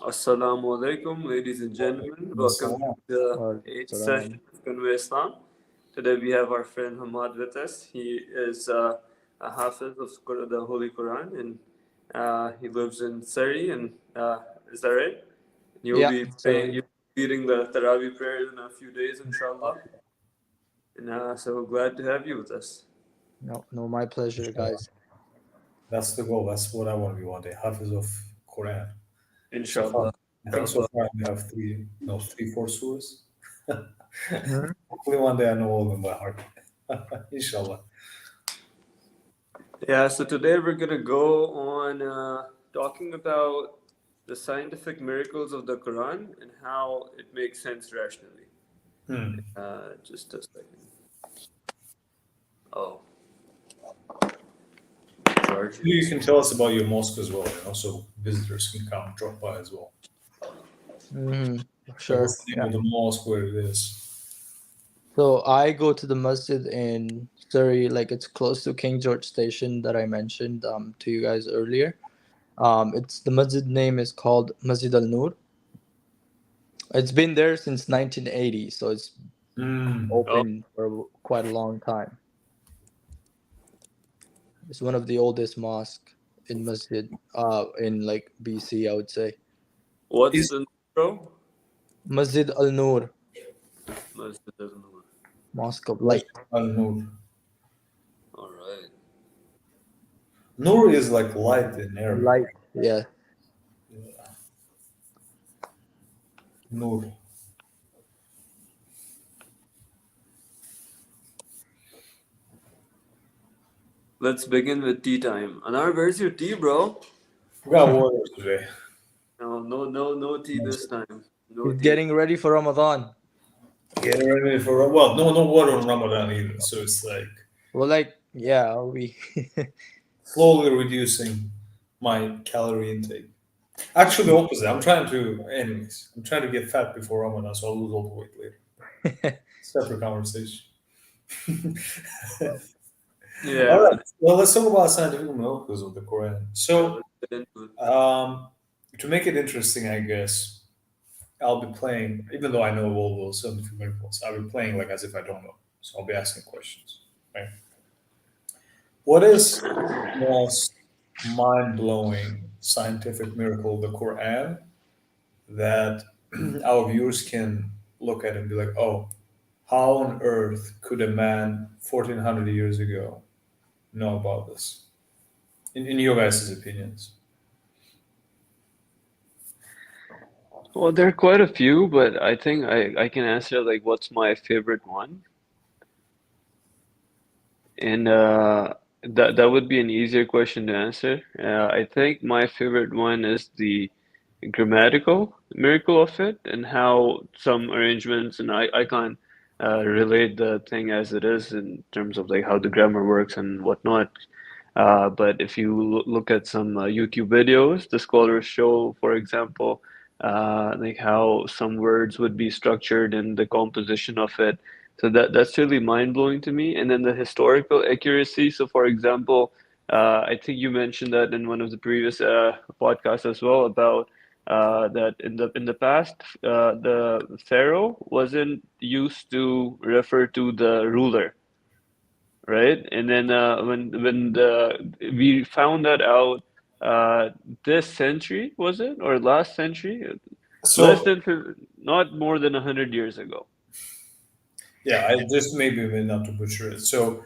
Assalamu alaikum, ladies and gentlemen. Welcome to Wassalam. the Or eighth session salam. of Convey Islam. Today we have our friend Hamad with us. He is a Hafiz of the Holy Quran, and he lives in Surrey. And is that right? You'll Yeah, be sorry. you'll be leading the Taraweeh prayer in a few days, inshallah. And so glad to have you with us, No, no, my pleasure, Inshallah. guys. That's the goal. That's what I want to be one day. Hafiz of Quran. So far, inshallah. I think so Inshallah. far we have three, no, three, four surahs. Mhm. Hopefully one day I know all of them by heart. Inshallah. Yeah, so today we're going to go on talking about the scientific miracles of the Quran and how it makes sense rationally. Hmm. Just a second. Oh, charging. You can tell us about your mosque as well, so visitors can come, drop by as well. Mhm. So Sure. what's the name Yeah. of the mosque, where it is? So I go to the masjid in Surrey, like it's close to King George Station that I mentioned to you guys earlier. It's the masjid name is called Masjid Al Nur. It's been there since 1980, so it's Hmm. Oh, open for quite a long time. It's one of the oldest mosque in masjid, in like BC, I would say. what's Is the bro? Masjid Al Nur, Masjid al-Nur. Mosque of Light. Masjid Al-Nur. All right. Nur is like light in Arabic, Light, right? yeah. Nur. Let's begin with tea time. Anar, where's your tea, bro? We got warriors today. No, no, no, no tea this time. No He's tea. getting ready for Ramadan. Getting ready for, well, no water on Ramadan either. So it's like Well, like, yeah, we. slowly reducing my calorie intake. Actually, the opposite. Anyways, I'm trying to get fat before Ramadan, so I'll lose all the weight later. Separate conversation. All Yeah, right. Well, let's talk about scientific miracles of the Quran. yeah, So, let's get into it. to make it interesting, I guess I'll be playing, even though I know all those scientific miracles, I'll be playing like as if I don't know. So I'll be asking questions. Right? What is the most mind-blowing scientific miracle of the Quran that our viewers can look at and be like, "Oh, how on earth could a man 1400 years ago know about this?" In your guys' opinions. Well, there are quite a few, but I think I can answer like what's my favorite one. And that would be an easier question to answer. I think my favorite one is the grammatical miracle of it and how some arrangements, and I can't relate the thing as it is in terms of like how the grammar works and whatnot. But if you look at some YouTube videos, the scholars show, for example, like how some words would be structured and the composition of it. So that's really mind-blowing to me. And then the historical accuracy. So, for example, I think you mentioned that in one of the previous podcasts as well about that in the past, the pharaoh wasn't used to refer to the ruler, right? And then when we found that out uh, this century, was it, or last century, less So than not more than 100 years ago. yeah, I just maybe not to butcher it. So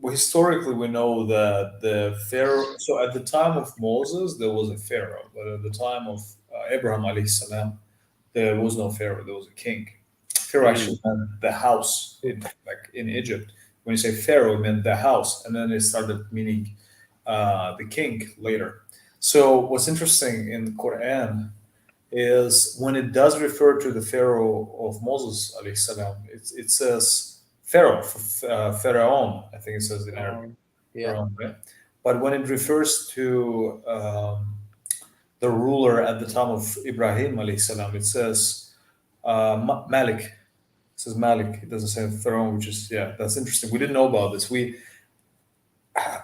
historically, we know that the pharaoh. So at the time of Moses, there was a pharaoh, but at the time of Abraham alayhi salam, there was no pharaoh. There was a king. Pharaoh Mm. actually meant the house, like in Egypt. When you say pharaoh, it meant the house, and then it started meaning the king later. So what's interesting in the Quran is when it does refer to the Pharaoh of Moses, alayhi salam, it says Pharaoh, Pharaoh, I think it says in Arabic, Yeah. Pharaoh, right? But when it refers to the ruler at the time of Ibrahim, alayhi salam, it says Malik. It says Malik. It doesn't say Pharaoh, which is, yeah, that's interesting. We didn't know about this.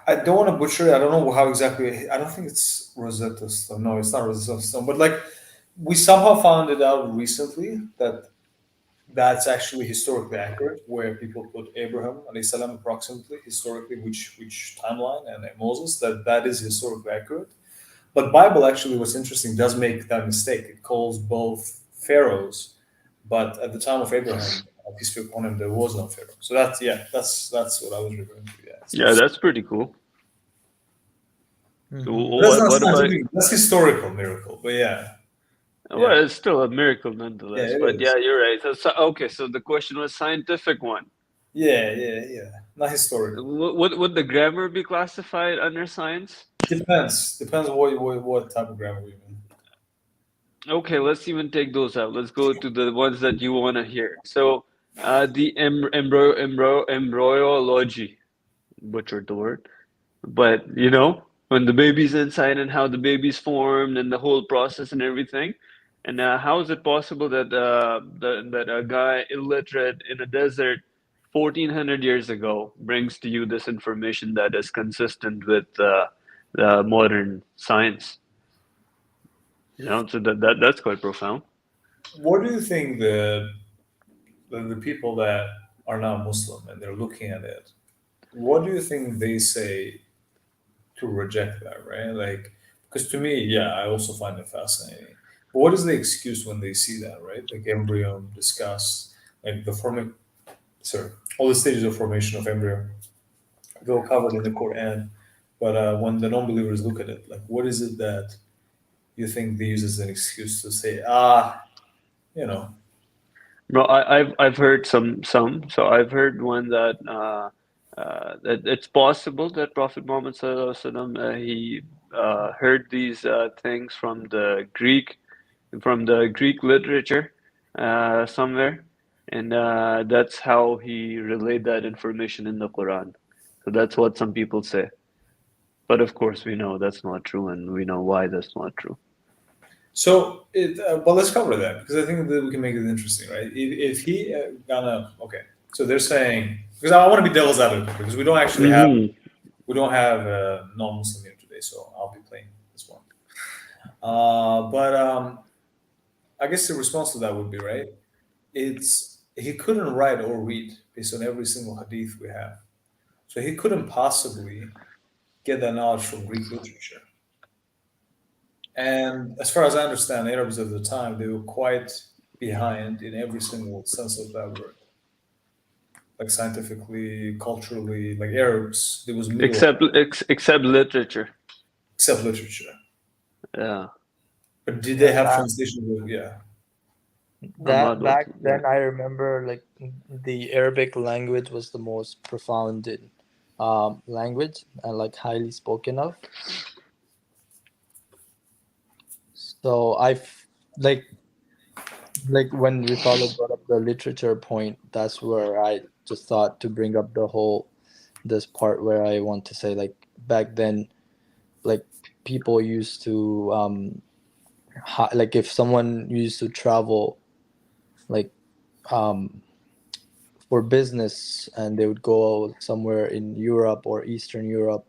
I don't want to butcher it. I don't know how exactly. I don't think it's Rosetta Stone. No, it's not Rosetta Stone. But like, we somehow found it out recently that that's actually historically accurate, where people put Abraham alayhi salam approximately historically, which timeline, and Moses, that is historically accurate. But Bible actually, what's interesting, does make that mistake. It calls both pharaohs, but at the time of Abraham, peace be upon him, there was no pharaoh. So that's, yeah, that's what I was referring to. Yeah, so Yeah, that's pretty cool. Hmm. that's not What about? scientific. That's historical miracle. But yeah, yeah, Well, it's still a miracle yeah, nonetheless. it But is. yeah, you're right. Okay, so the question was scientific one. Yeah, yeah, yeah. Not historical. Would the grammar be classified under science? Depends what type of grammar we mean. Okay, let's even take those out. Let's go to the ones that you want to hear. So, the embryology, butchered the word, but when the baby's inside and how the baby's formed and the whole process and everything. And how is it possible that that a guy illiterate in a desert 1400 years ago brings to you this information that is consistent with the modern science? So that's quite profound. What do you think the people that are not Muslim and they're looking at it? What do you think they say to reject that? Right, like, because to me, yeah, I also find it fascinating. But what is the excuse when they see that? Right, like embryo discuss, like the forming, sorry, all the stages of formation of embryo go covered in the Quran. But when the non-believers look at it, like, what is it that you think they use as an excuse to say, you know, Bro, I've heard some. So I've heard one that that it's possible that Prophet Muhammad Sallallahu Alaihi Wasallam, he heard these things from the Greek literature somewhere, and that's how he relayed that information in the Quran. So that's what some people say. But of course, we know that's not true, and we know why that's not true. so it, but let's cover that because I think that we can make it interesting, right? If he gonna, okay, so they're saying, because I want to be devil's advocate because Hmm. we don't have a non-Muslim here today, so I'll be playing this one. But I guess the response to that would be, right. It's he couldn't write or read based on every single hadith we have, so he couldn't possibly get that knowledge from Greek literature. And as far as I understand, Arabs of the time, they were quite behind in every single sense of that word, like scientifically, culturally. Like Arabs, there was middle, Except literature. except literature. Yeah, But did they Yeah, have translations? Yeah. I'm not that what. back then I remember like the Arabic language was the most profound in, language and like highly spoken of. So I've like when Risala brought up the literature point, that's where I just thought to bring up the whole this part where I want to say like back then like people used to like if someone used to travel like um for business and they would go somewhere in Europe or Eastern Europe,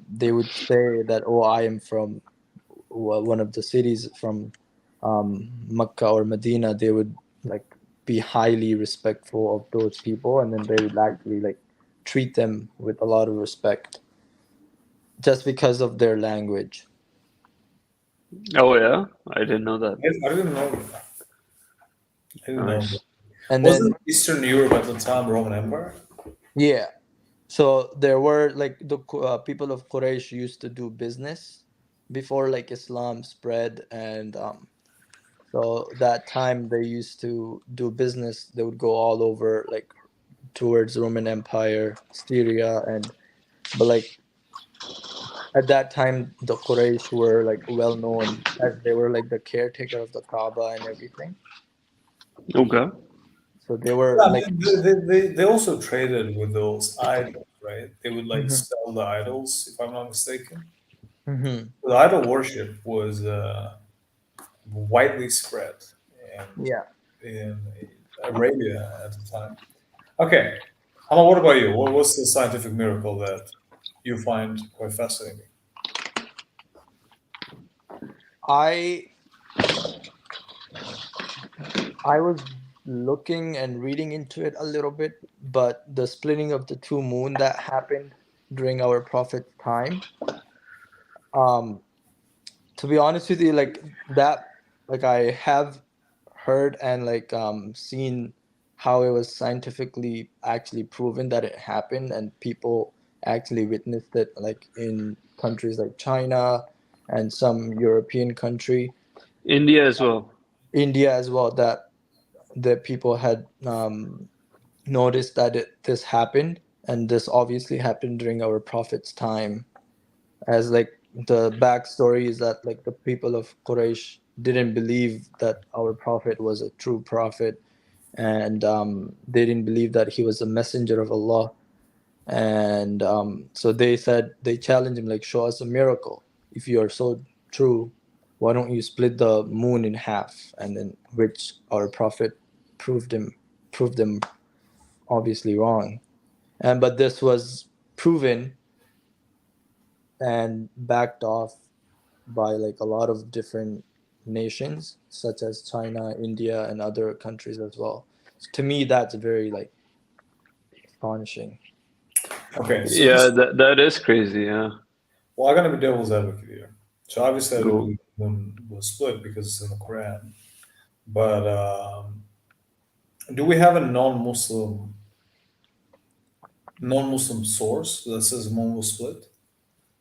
they would say that, oh, I am from one of the cities from Mecca or Medina. They would like be highly respectful of those people, and then they would actually like treat them with a lot of respect just because of their language. Oh yeah, I didn't know that. I didn't know that. I didn't know that. Nice. And then Wasn't Eastern Europe at the time Roman Empire? yeah, so there were like the people of Quraysh used to do business before like Islam spread, and so that time they used to do business. They would go all over like towards Roman Empire, Syria, and but like at that time the Quraysh were like well known as they were like the caretaker of the Kaaba and everything. Okay. So they were Yeah, I like mean, they also traded with those idols, right? They would like mhm, sell the idols, if I'm not mistaken. mhm. The idol worship was widely spread in, Yeah. in Arabia at the time. Okay, Amma, what about you? What's the scientific miracle that you find quite fascinating? I I was looking and reading into it a little bit, but the splitting of the two moon that happened during our prophet's time, um, to be honest with you, like that, like I have heard and seen how it was scientifically actually proven that it happened, and people actually witnessed it, like in countries like China and some European country, India as well. India as well, that people had noticed that this happened, and this obviously happened during our prophet's time. As like the backstory is that like the people of Quraysh didn't believe that our prophet was a true prophet, and they didn't believe that he was a messenger of Allah. And so they challenged him, like, show us a miracle. If you are so true, why don't you split the moon in half? And then which our prophet proved them obviously wrong. And but this was proven and backed off by like a lot of different nations such as China, India, and other countries as well. To me, that's very like astonishing. Okay, so Yeah, this, that is crazy. Yeah, well, I'm gonna be devil's advocate here. So obviously, I do go. believe the moon was split because it's in the Quran. But do we have a non-Muslim source that says moon was split?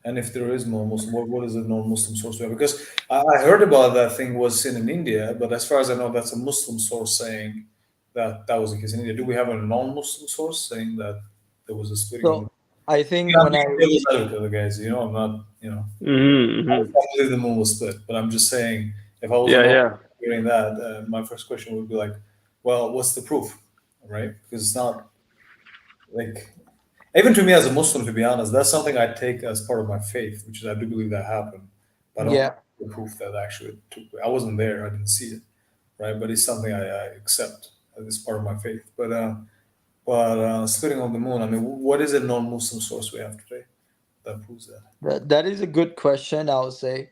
And if there is non-Muslim, what is the non-Muslim source we have? Because I heard about that thing was seen in India, but as far as I know, that's a Muslim source saying that that was the case in India. Do we have a non-Muslim source saying that there was a splitting of the? So I think Yeah, I'm when I being devil's advocate, guys. I'm not. Hmm, I hmm. believe the moon was split, but I'm just saying, if I was Yeah, not yeah. hearing that, my first question would be like, well, what's the proof, right? Because it's not like, even to me as a Muslim, to be honest, that's something I take as part of my faith, which is I do believe that happened, but I don't have yeah the proof that actually took place. I wasn't there, I didn't see it, right? But it's something I accept as part of my faith. But splitting of the moon, I mean, what is a non-Muslim source we have today that proves that? that is a good question. I would say,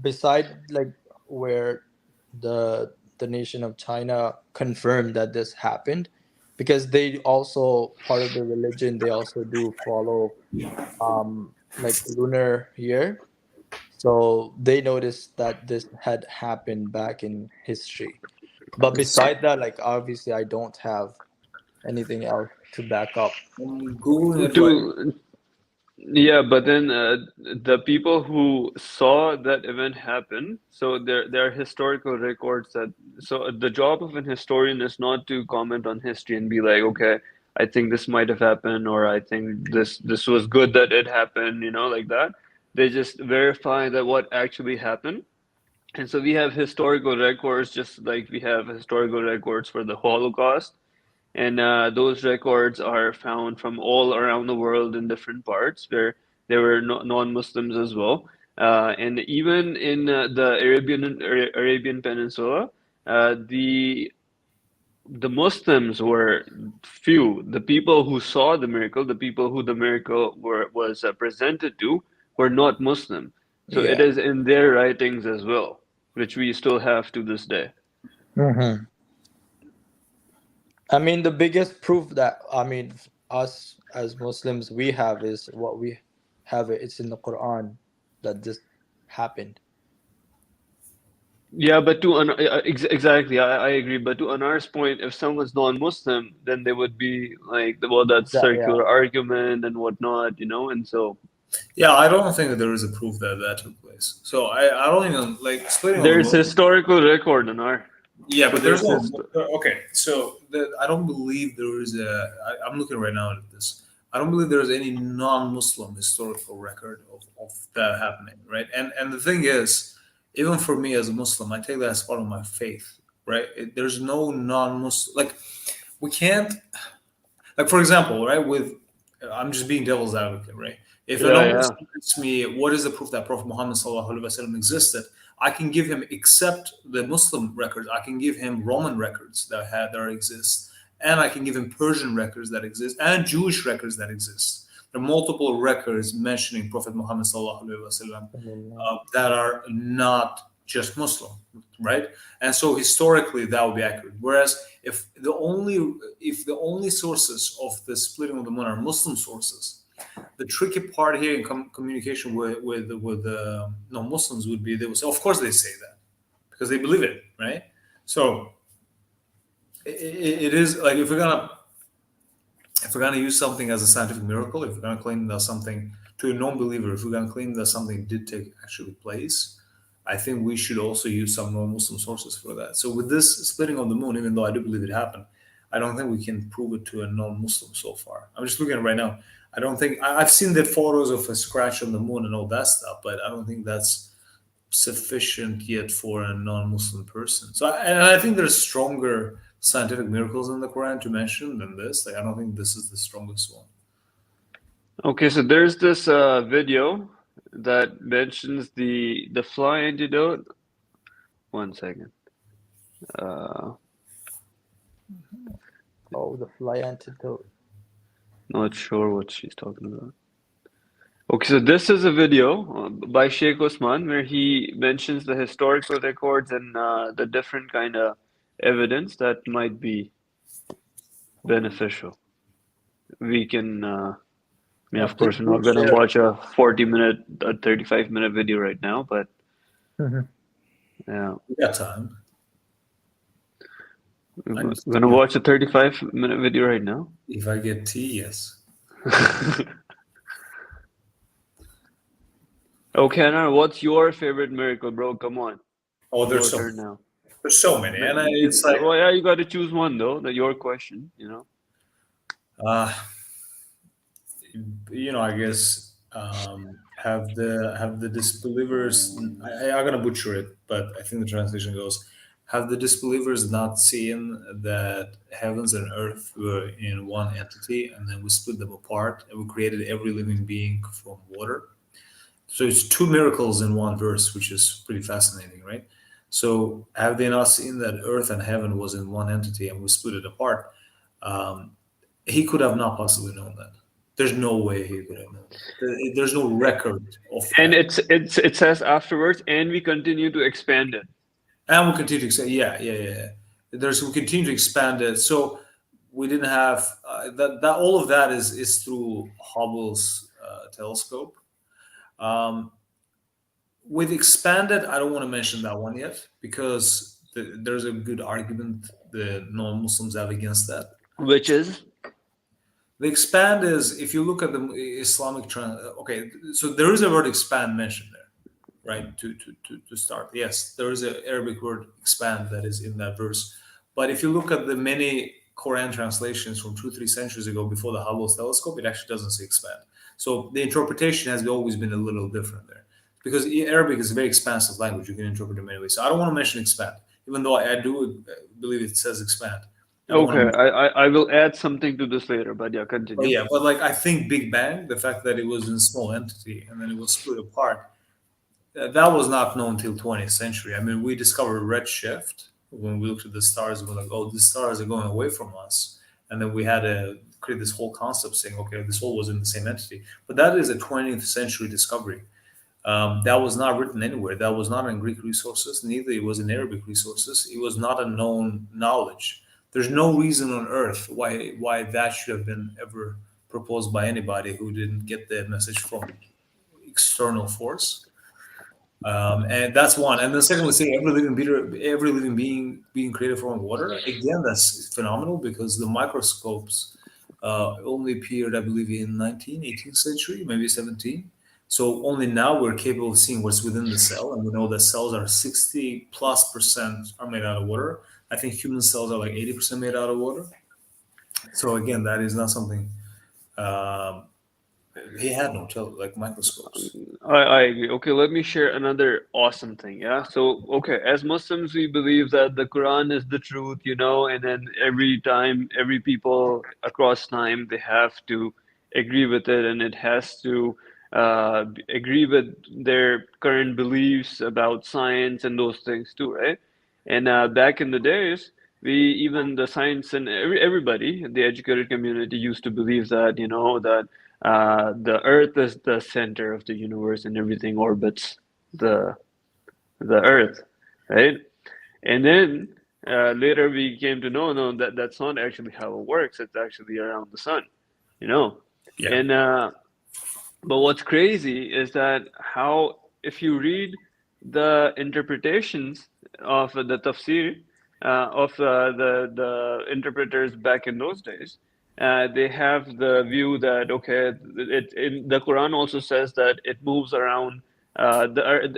beside like where the nation of China confirmed that this happened, because they also part of the religion, they also do follow like lunar year. So they noticed that this had happened back in history. But beside that, like obviously I don't have anything else to back up. I'm googling it right. To Yeah, but then the people who saw that event happen, so there are historical records that. So the job of an historian is not to comment on history and be like, okay, I think this might have happened, or I think this was good that it happened, like that. They just verify that what actually happened. And so we have historical records, just like we have historical records for the Holocaust. And those records are found from all around the world in different parts where there were non-Muslims as well. And even in the Arabian Peninsula, the Muslims were few. The people who saw the miracle, the people who the miracle was presented to, were not Muslim. So it Yeah. is in their writings as well, which we still have to this day. Hmm. I mean, the biggest proof that us as Muslims we have is what we have. It's in the Quran that this happened. Yeah, but exactly, I agree. But to Anar's point, if someone's non-Muslim, then they would be like, well, that's Yeah. circular argument and whatnot, and so Yeah, I don't think that there is a proof that that took place. So I don't even like splitting of the there's moon. historical record, Anar. Yeah, So but there's there's no. his. Okay, so I don't believe there is a. I'm looking right now at this. I don't believe there is any non-Muslim historical record of that happening, right? And the thing is, even for me as a Muslim, I take that as part of my faith, right? There's no non-Muslim like we can't like for example, right? With I'm just being devil's advocate, right? If a Yeah, yeah. non-Muslim asks me what is the proof that Prophet Muhammad sallallahu alaihi wasallam existed, I can give him, except the Muslim records, I can give him Roman records that exist, and I can give him Persian records that exist and Jewish records that exist. There are multiple records mentioning Prophet Muhammad sallallahu alaihi wasallam that are not just Muslim, right? And so historically that would be accurate. Whereas if the only sources of the splitting of the moon are Muslim sources, the tricky part here in communication with non-Muslims would be they would say, of course they say that because they believe it, right? So it is like if we're gonna use something as a scientific miracle, if we're gonna claim that something to a non-believer, if we're gonna claim that something did take actually place, I think we should also use some non-Muslim sources for that. So with this splitting of the moon, even though I do believe it happened, I don't think we can prove it to a non-Muslim so far. I'm just looking at it right now. I don't think I've seen the photos of a scratch on the moon and all that stuff, but I don't think that's sufficient yet for a non-Muslim person. So, and I think there's stronger scientific miracles in the Quran to mention than this. Like, I don't think this is the strongest one. Okay, so there's this video that mentions the fly antidote. One second. Oh, the fly antidote. Not sure what she's talking about. Okay, so this is a video by Sheikh Osman where he mentions the historical records and the different kind of evidence that might be beneficial. We can, I mean, of course, we're not going to watch a 40-minute, a 35-minute video right now, but yeah. We got time. We're going to watch a 35-minute video right now. If I get tea, yes. Okay, now what's your favorite miracle, bro? Come on. Oh, there's Your turn now. there's so many, and it's like, Well, yeah, you got to choose one though. That your question, you know. I guess have the disbelievers. I'm gonna butcher it, but I think the translation goes: have the disbelievers not seen that heavens and earth were in one entity, and then we split them apart, and we created every living being from water? So it's two miracles in one verse, which is pretty fascinating, right? So have they not seen that earth and heaven was in one entity and we split it apart? He could have not possibly known that. There's no way he could have known that. There's no record of that. And it says afterwards, and we continue to expand it. And we'll continue to expand. Yeah. We continue to expand it. So we didn't have that. All of that is through Hubble's telescope. With expanded, I don't want to mention that one yet because there's a good argument the non-Muslims have against that. Which is? The expand is, if you look at the Islamic okay, so there is a word expand mentioned there, right? To start, yes, there is an Arabic word expand that is in that verse. But if you look at the many Quran translations from 2-3 centuries ago before the Hubble telescope, it actually doesn't say expand. So the interpretation has always been a little different there, because Arabic is a very expansive language. You can interpret it in many ways. So I don't want to mention expand, even though I do believe it says expand. Okay, I will add something to this later, but yeah, continue. Yeah, but like I think Big Bang, the fact that it was in a small entity and then it was split apart, that was not known till 20th century. I mean, we discovered redshift when we looked at the stars and we're like, oh, these stars are going away from us. And then we had to create this whole concept saying, okay, this all was in the same entity. But that is a 20th century discovery. That was not written anywhere. That was not in Greek resources. Neither it was in Arabic resources. It was not a known knowledge. There's no reason on earth why that should have been ever proposed by anybody who didn't get the message from external force. And that's one. And then secondly, say every living being being created from water. Again, that's phenomenal because the microscopes only appeared, I believe, in 18th century, maybe 17. So only now we're capable of seeing what's within the cell, and we know that cells are 60+% are made out of water. I think human cells are like 80% made out of water. So again, that is not something he had no microscopes. I agree. Okay, let me share another awesome thing. Yeah. So, okay, as Muslims, we believe that the Quran is the truth, and then every people across time, they have to agree with it, and it has to agree with their current beliefs about science and those things too, right? And back in the days, even the science and everybody, the educated community used to believe that, that the Earth is the center of the universe and everything orbits the the Earth, right? And then later we came to know, no, that's not actually how it works. It's actually around the sun, you know. Yeah. And but what's crazy is that how, if you read the interpretations of the tafsir of the interpreters back in those days, they have the view that okay, in the Quran also says that it moves around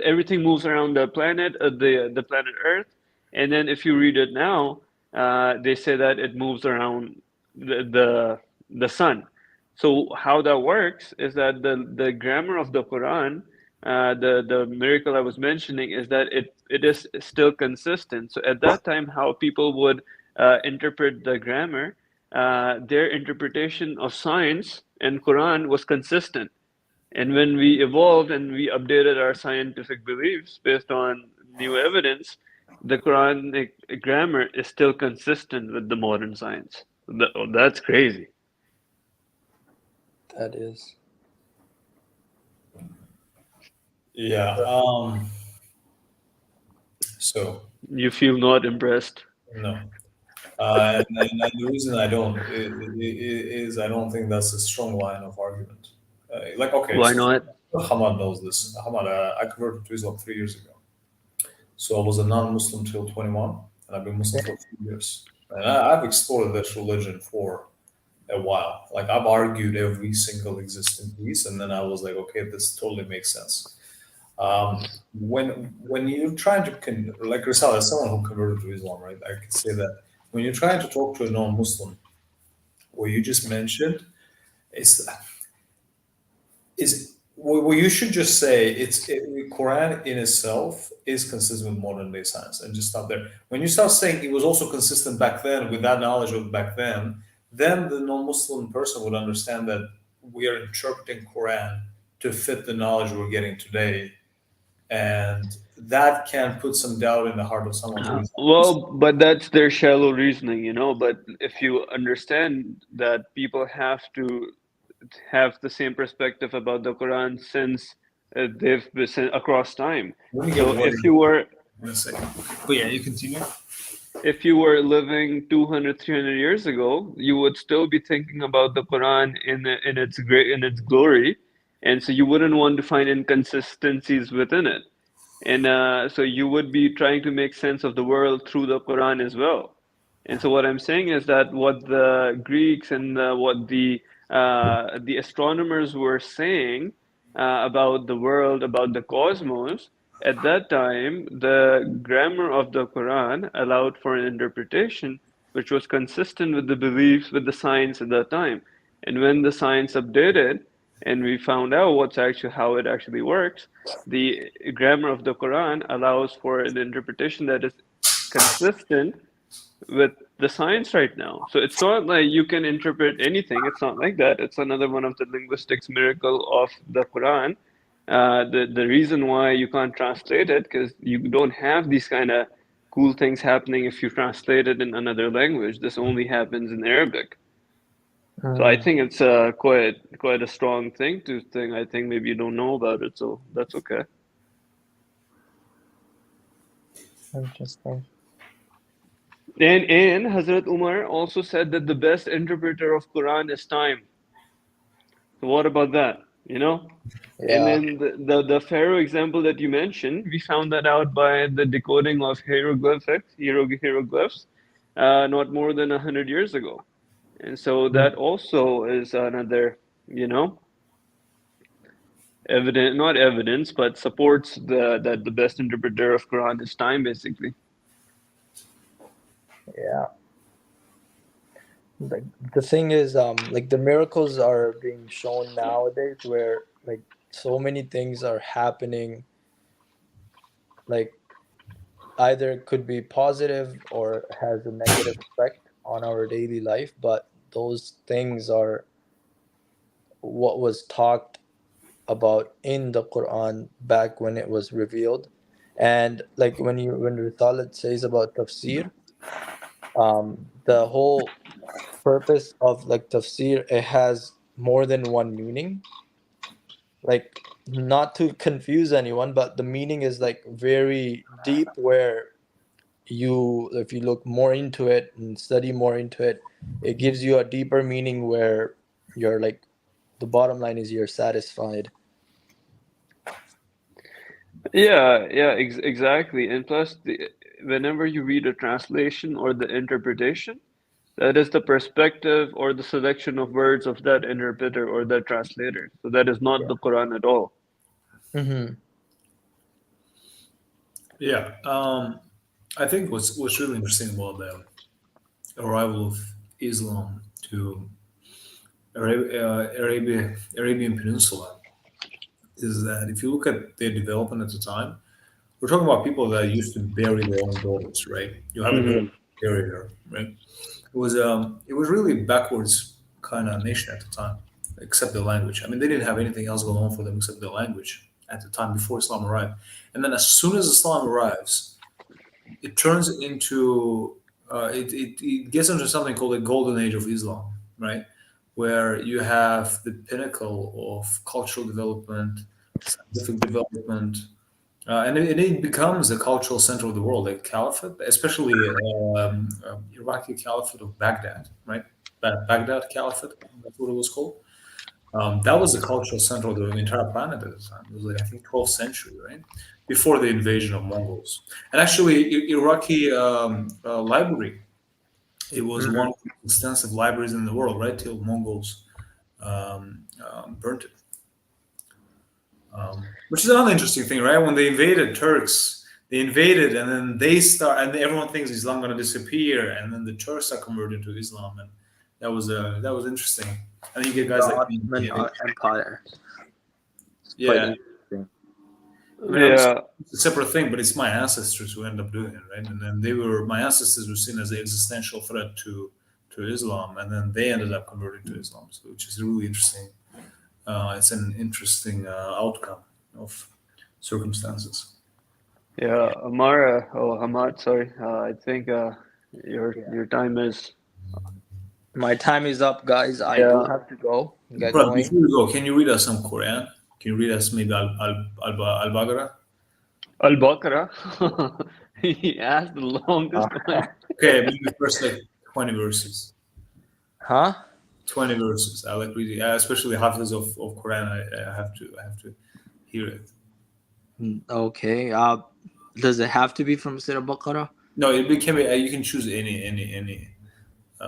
everything moves around the planet, the planet Earth, and then if you read it now, they say that it moves around the sun. So how that works is that the grammar of the Quran, the miracle I was mentioning, is that it is still consistent. So at that time, how people would interpret the grammar, their interpretation of science and Quran was consistent. And when we evolved and we updated our scientific beliefs based on new evidence, the Quranic grammar is still consistent with the modern science. That's crazy. That is. Yeah. So You feel not impressed. no. And the reason I don't is I don't think that's a strong line of argument. Like, okay, Why so not? Hamad knows this. Hamad, I converted to Islam 3 years ago. So I was a non-Muslim till 21, and I've been Muslim for 2 years. And I've explored this religion for a while. Like, I've argued every single existing piece, and then I was like, okay, this totally makes sense. When you're trying to like Rizal, as someone who converted to Islam, right? I can say that when you're trying to talk to a non-Muslim, what you just mentioned is well, you should just say Quran in itself is consistent with modern day science, and just stop there. When you start saying it was also consistent back then with that knowledge of back then the non-Muslim person would understand that we are interpreting Quran to fit the knowledge we're getting today, and that can put some doubt in the heart of someone who is Well, but that's their shallow reasoning, you know. But if you understand that people have to have the same perspective about the Quran since they've been across time. Let me get So one in a second. But yeah, you continue. if you were living 200, 300 years ago, you would still be thinking about the Quran in its great in its glory, and so you wouldn't want to find inconsistencies within it. And so you would be trying to make sense of the world through the Quran as well. And so what I'm saying is that what the Greeks and what the astronomers were saying about the world, about the cosmos, at that time, the grammar of the Quran allowed for an interpretation which was consistent with the beliefs, with the science at that time. And when the science updated and we found out what's actually how it actually works, the grammar of the Quran allows for an interpretation that is consistent with the science right now. So it's not like you can interpret anything. It's not like that. It's another one of the linguistics miracle of the Quran. The reason why you can't translate it because you don't have these kind of cool things happening if you translate it in another language. This only happens in Arabic. So I think it's quite a strong thing to think. I think maybe you don't know about it, so that's okay. Interesting. And Hazrat Umar also said that the best interpreter of Quran is time. So what about that? You know? And Yeah. then the Pharaoh example that you mentioned, we found that out by the decoding of hieroglyphs, not more than 100 years ago. And so that also is another, you know, not evidence, but supports that the best interpreter of Quran is time, basically. Yeah. Like the thing is, like the miracles are being shown nowadays where like so many things are happening, like either it could be positive or has a negative effect on our daily life, but those things are what was talked about in the Quran back when it was revealed. And like when Risalat says about tafsir, The whole purpose of like tafsir, it has more than one meaning. Like, not to confuse anyone, but the meaning is like very deep, where you, if you look more into it and study more into it, it gives you a deeper meaning where you're like, the bottom line is you're satisfied. Yeah, yeah, exactly. And plus, whenever you read a translation or the interpretation, that is the perspective or the selection of words of that interpreter or that translator. So that is not the Quran at all. Mm-hmm. Yeah. I think what's really interesting about the arrival of Islam to Arabian Peninsula is that if you look at their development at the time, we're talking about people that used to bury their own daughters, right? You have a daughter, Hmm. bury her, right? It was really backwards kind of nation at the time, except the language. I mean, they didn't have anything else going on for them except the language at the time before Islam arrived. And then as soon as Islam arrives, it turns into it gets into something called the golden age of Islam, right? Where you have the pinnacle of cultural development, scientific development, and it becomes a cultural center of the world, like caliphate, especially Iraqi caliphate of Baghdad, right? Baghdad caliphate, that's what it was called. That was the cultural center of the entire planet at the time. It was like, I think, 12th century, right? Before the invasion of Mongols. And actually, Iraqi library, it was one Mm-hmm. of the extensive libraries in the world, right? Till Mongols burnt it. Which is another interesting thing, right? When they invaded Turks, they invaded, and then they start, and everyone thinks Islam going to disappear, and then the Turks are converted to Islam, and that was interesting. And you get The guys like me. Ottoman Empire. It's quite Yeah, interesting. I mean, obviously Yeah, it's a separate thing, but it's my ancestors who end up doing it, right? And then my ancestors were seen as an existential threat to Islam, and then they ended up converting to Islam, so which is really interesting. It's an interesting outcome of circumstances. yeah. Amara, oh, Hamad, sorry. I think Yeah. your time is. My time is up, guys. I do Yeah, have to go get Brother, going. before you go, can you read us some Quran? Can you read us maybe Al-Baqarah? Al-Baqarah. He asked the Uh, longest one. Okay, maybe first like 20 verses. huh? 20 verses. I like reading, especially Hafiz of Quran. I have to hear it. Okay. Does it have to be from Surah Baqarah? No, it became you can choose any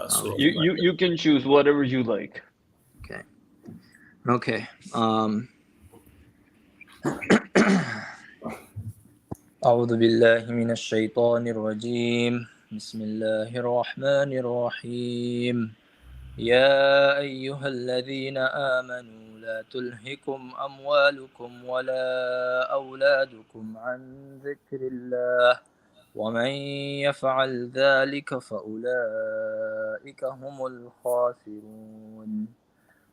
surah. Okay. You can choose whatever you like. Okay. Okay. أعوذ بالله من الشيطان الرجيم. بسم الله الرحمن الرحيم. يا أيها الذين آمنوا لا تلهكم أموالكم ولا أولادكم عن ذكر الله ومن يفعل ذلك فأولئك هم الخاسرون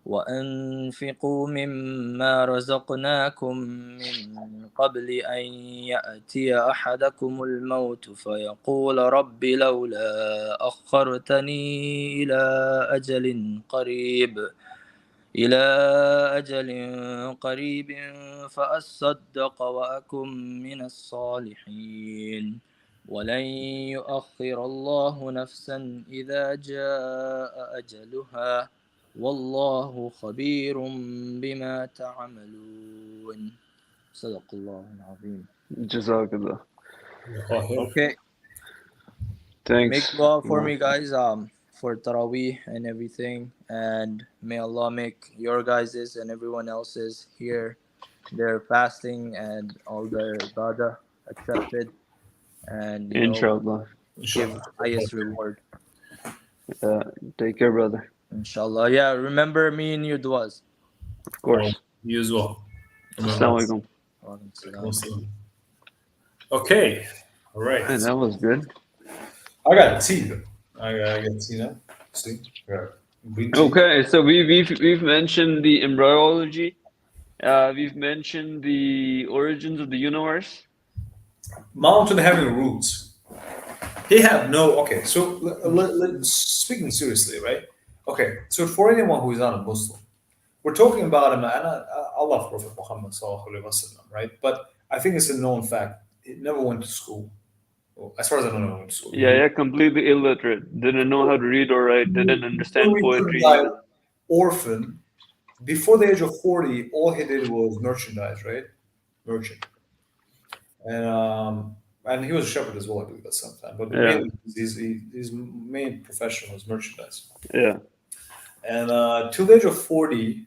وأنفقوا مما رزقناكم من قبل أن يأتي أحدكم الموت فيقول رب لولا أخرتني إلى أجل قريب إلى أجل قريب فأصدق وأكن من الصالحين ولن يؤخر الله نفسا إذا جاء أجلها والله خبير بما تعملون صدق الله العظيم. Jazakallah. Okay, make Thanks. dua for me, guys, for Taraweeh and everything, and may Allah make your guys's and everyone else's here their fasting and all their ibadah accepted, and Inshallah. give Inshallah. highest reward. Take care, brother. Inshallah. Yeah, remember me in your duas. Of course. You as well. Assalamu alaikum. Walaikum salam. Okay. All right. Man, that was good. I got tea. Though. I got tea now. See? Yeah. Green tea. Okay, so we've mentioned the embryology. We've mentioned the origins of the universe. Mountain having roots. He have no. Okay, so speaking seriously, right? Okay, so for anyone who is not a Muslim, we're talking about him, and I love Prophet Muhammad sallallahu alaihi wasallam, right? But I think it's a known fact. He never went to school. Well, as far as I know, never went to school. Yeah, yeah, completely illiterate. Didn't know how to read or write. Didn't understand He poetry died even. orphan before the age of 40. All he did was merchandise, right? Merchant, and and he was a shepherd as well, I believe, at some time. But Yeah, mainly his main profession was merchandise. yeah. And till the age of 40,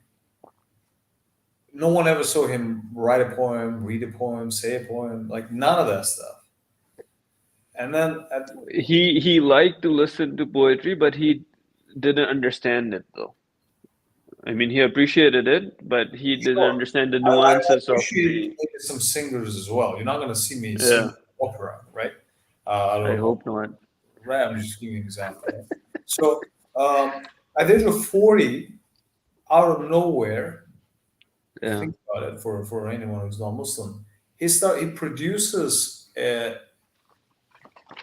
no one ever saw him write a poem, read a poem, say a poem, like none of that stuff. And then at He liked to listen to poetry, but he didn't understand it though. I mean, he appreciated it, but he didn't sure, understand the I nuances of appreciate the. maybe some singers as well. You're not going to see me Yeah, sing opera, right? I I don't know. hope not. Right, I'm just giving you an example. Right? So at the age of 40, out of nowhere, if you Yeah, think about it, for anyone who's not Muslim, he produces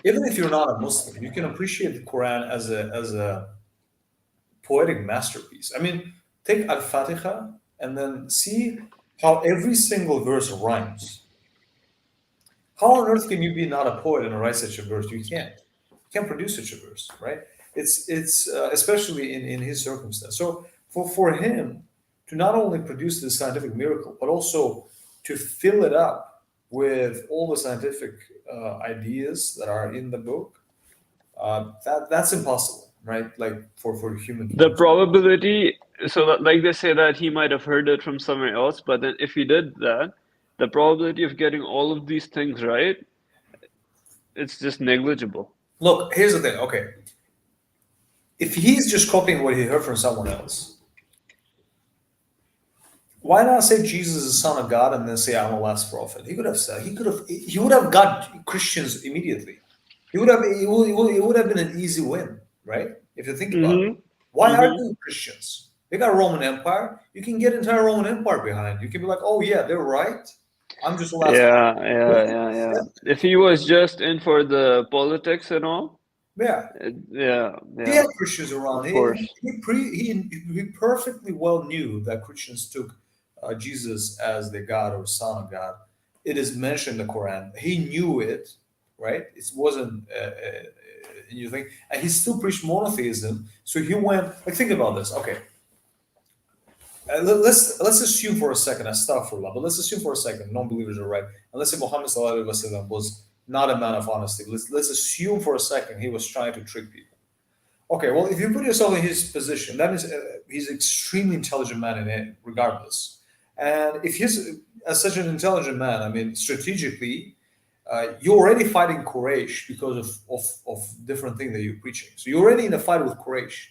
even if you're not a Muslim, you can appreciate the Quran as a poetic masterpiece. I mean, take Al Fatiha and then see how every single verse rhymes. How on earth can you be not a poet and write such a verse? You can't. You can't produce such a verse, right? It's especially in his circumstance. So for him to not only produce this scientific miracle, but also to fill it up with all the scientific ideas that are in the book, that's impossible, right? Like for a human to the do. probability. So, that, like they say that he might have heard it from somewhere else, but then if he did that, the probability of getting all of these things right, it's just negligible. Look, here's the thing. Okay, if he's just copying what he heard from someone else, why not say Jesus is the Son of God and then say I'm the last prophet? He could have said he would have got Christians immediately. It would have been an easy win, right? If you think about it. Mm-hmm. Why Mm-hmm. argue with Christians? They got Roman Empire. You can get entire Roman Empire behind. You can be like, oh yeah, they're right. I'm just the last Yeah, prophet. yeah, yeah, yeah. If he was just in for the politics and all, Yeah. yeah, He yeah, had Christians around. of course. He perfectly well knew that Christians took Jesus as the God or Son of God. It is mentioned in the Quran. He knew it, right? It wasn't a new thing, and he still preached monotheism. So he went like, think about this. Okay, let's assume for a second, astaghfirullah, but let's assume for a second non-believers are right. And let's say Muhammad sallallahu alaihi wasallam was not a man of honesty. Let's assume for a second he was trying to trick people. Okay, well, if you put yourself in his position, that means he's an extremely intelligent man in it, regardless. And if he's as such an intelligent man, I mean, strategically, you're already fighting Quraysh because of different things that you're preaching. So you're already in a fight with Quraysh.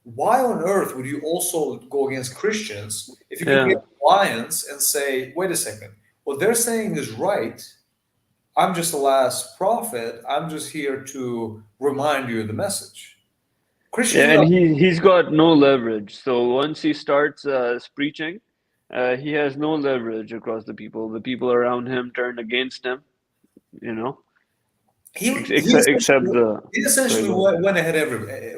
Why on earth would you also go against Christians if you could Yeah. get alliance and say, wait a second, what they're saying is right. I'm just the last prophet. I'm just here to remind you of the message. Christians Yeah, would and have, he's got no leverage. So once he starts preaching, he has no leverage across the people. The people around him turn against him, you know, he except essentially, the. he Sorry, essentially go ahead. went ahead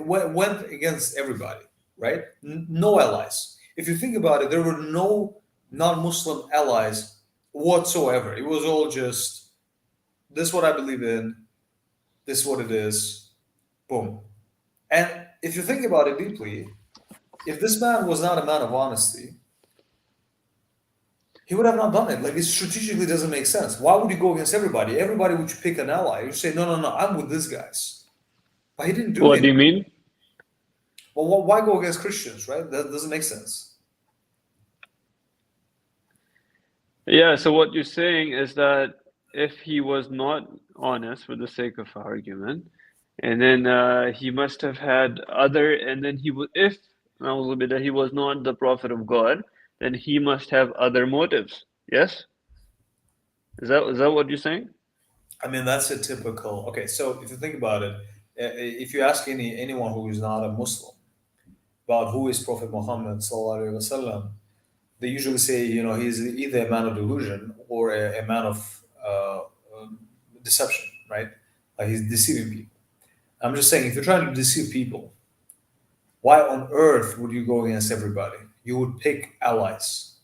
went against everybody, right? No allies. If you think about it, there were no non-Muslim allies whatsoever. It was all just this is what I believe in, this is what it is, boom. And if you think about it deeply, if this man was not a man of honesty, he would have not done it. Like it strategically doesn't make sense. Why would you go against everybody? Everybody would pick an ally. You say, no, no, no, I'm with these guys. But he didn't do What do anything. you mean? Well, why go against Christians, right? That doesn't make sense. Yeah, so what you're saying is that if he was not honest for the sake of argument, and then he must have had other, and then he would, if that he was not the prophet of God, then he must have other motives. Yes? Is that what you're saying? I mean, that's a typical. Okay, so if you think about it, if you ask anyone who is not a Muslim about who is Prophet Muhammad sallallahu alaihi wasallam, they usually say, he's either a man of delusion or a man of deception, right? Like he's deceiving people. I'm just saying, if you're trying to deceive people, why on earth would you go against everybody? You would pick allies.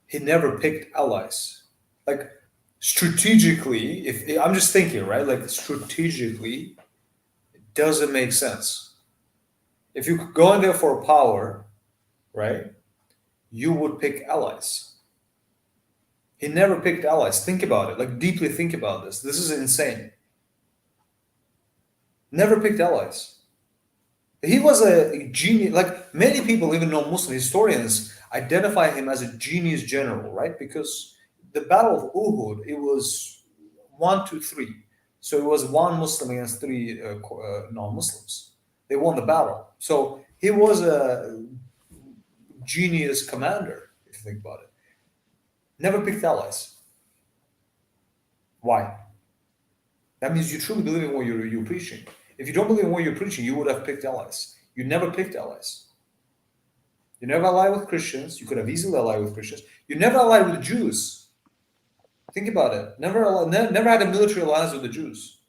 He never picked allies. Like strategically, if I'm just thinking, right? Like strategically, it doesn't make sense. If you could go in there for power, right, you would pick allies. He never picked allies. Think about it. Like deeply think about this. This is insane. Never picked allies. He was a genius. Like many people, even non-Muslim historians, identify him as a genius general, right? Because the Battle of Uhud, it was 1, 2, 3. So it was one Muslim against three non-Muslims. They won the battle. So he was a genius commander, if you think about it. Never picked allies. Why? That means you truly believe in what you're preaching. If you don't believe in what you're preaching, you would have picked allies. You never picked allies. You never allied with Christians. You could have easily allied with Christians. You never allied with Jews. Think about it. Never had a military alliance with the Jews.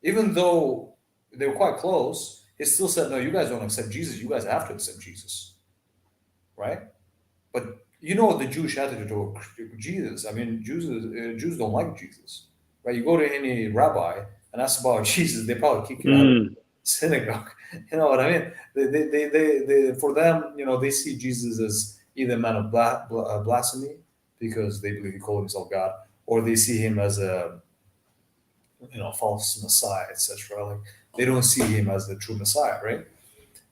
Even though they were quite close, he still said, no, you guys don't accept Jesus. You guys have to accept Jesus. Right? But you know what the Jewish attitude toward Jesus. I mean, Jews don't like Jesus. Right? You go to any rabbi and ask about Jesus, they probably kick you out of the synagogue. You know what I mean? They for them, they see Jesus as either a man of blasphemy because they believe he called himself God, or they see him as a false Messiah, etc. Like they don't see him as the true Messiah, right?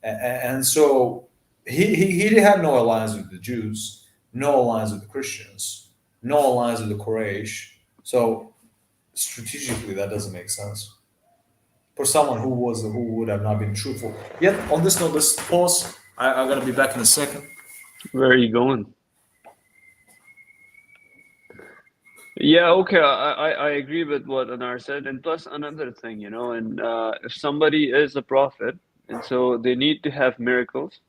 And so he had no alliance with the Jews, no alliance with the Christians, no alliance with the Quraysh. So strategically, that doesn't make sense for someone who would have not been truthful. Yet on this note, let's pause. I'm gonna be back in a second. Where are you going? Yeah, okay, I agree with what Anar said, and plus another thing, and if somebody is a prophet, and so they need to have miracles.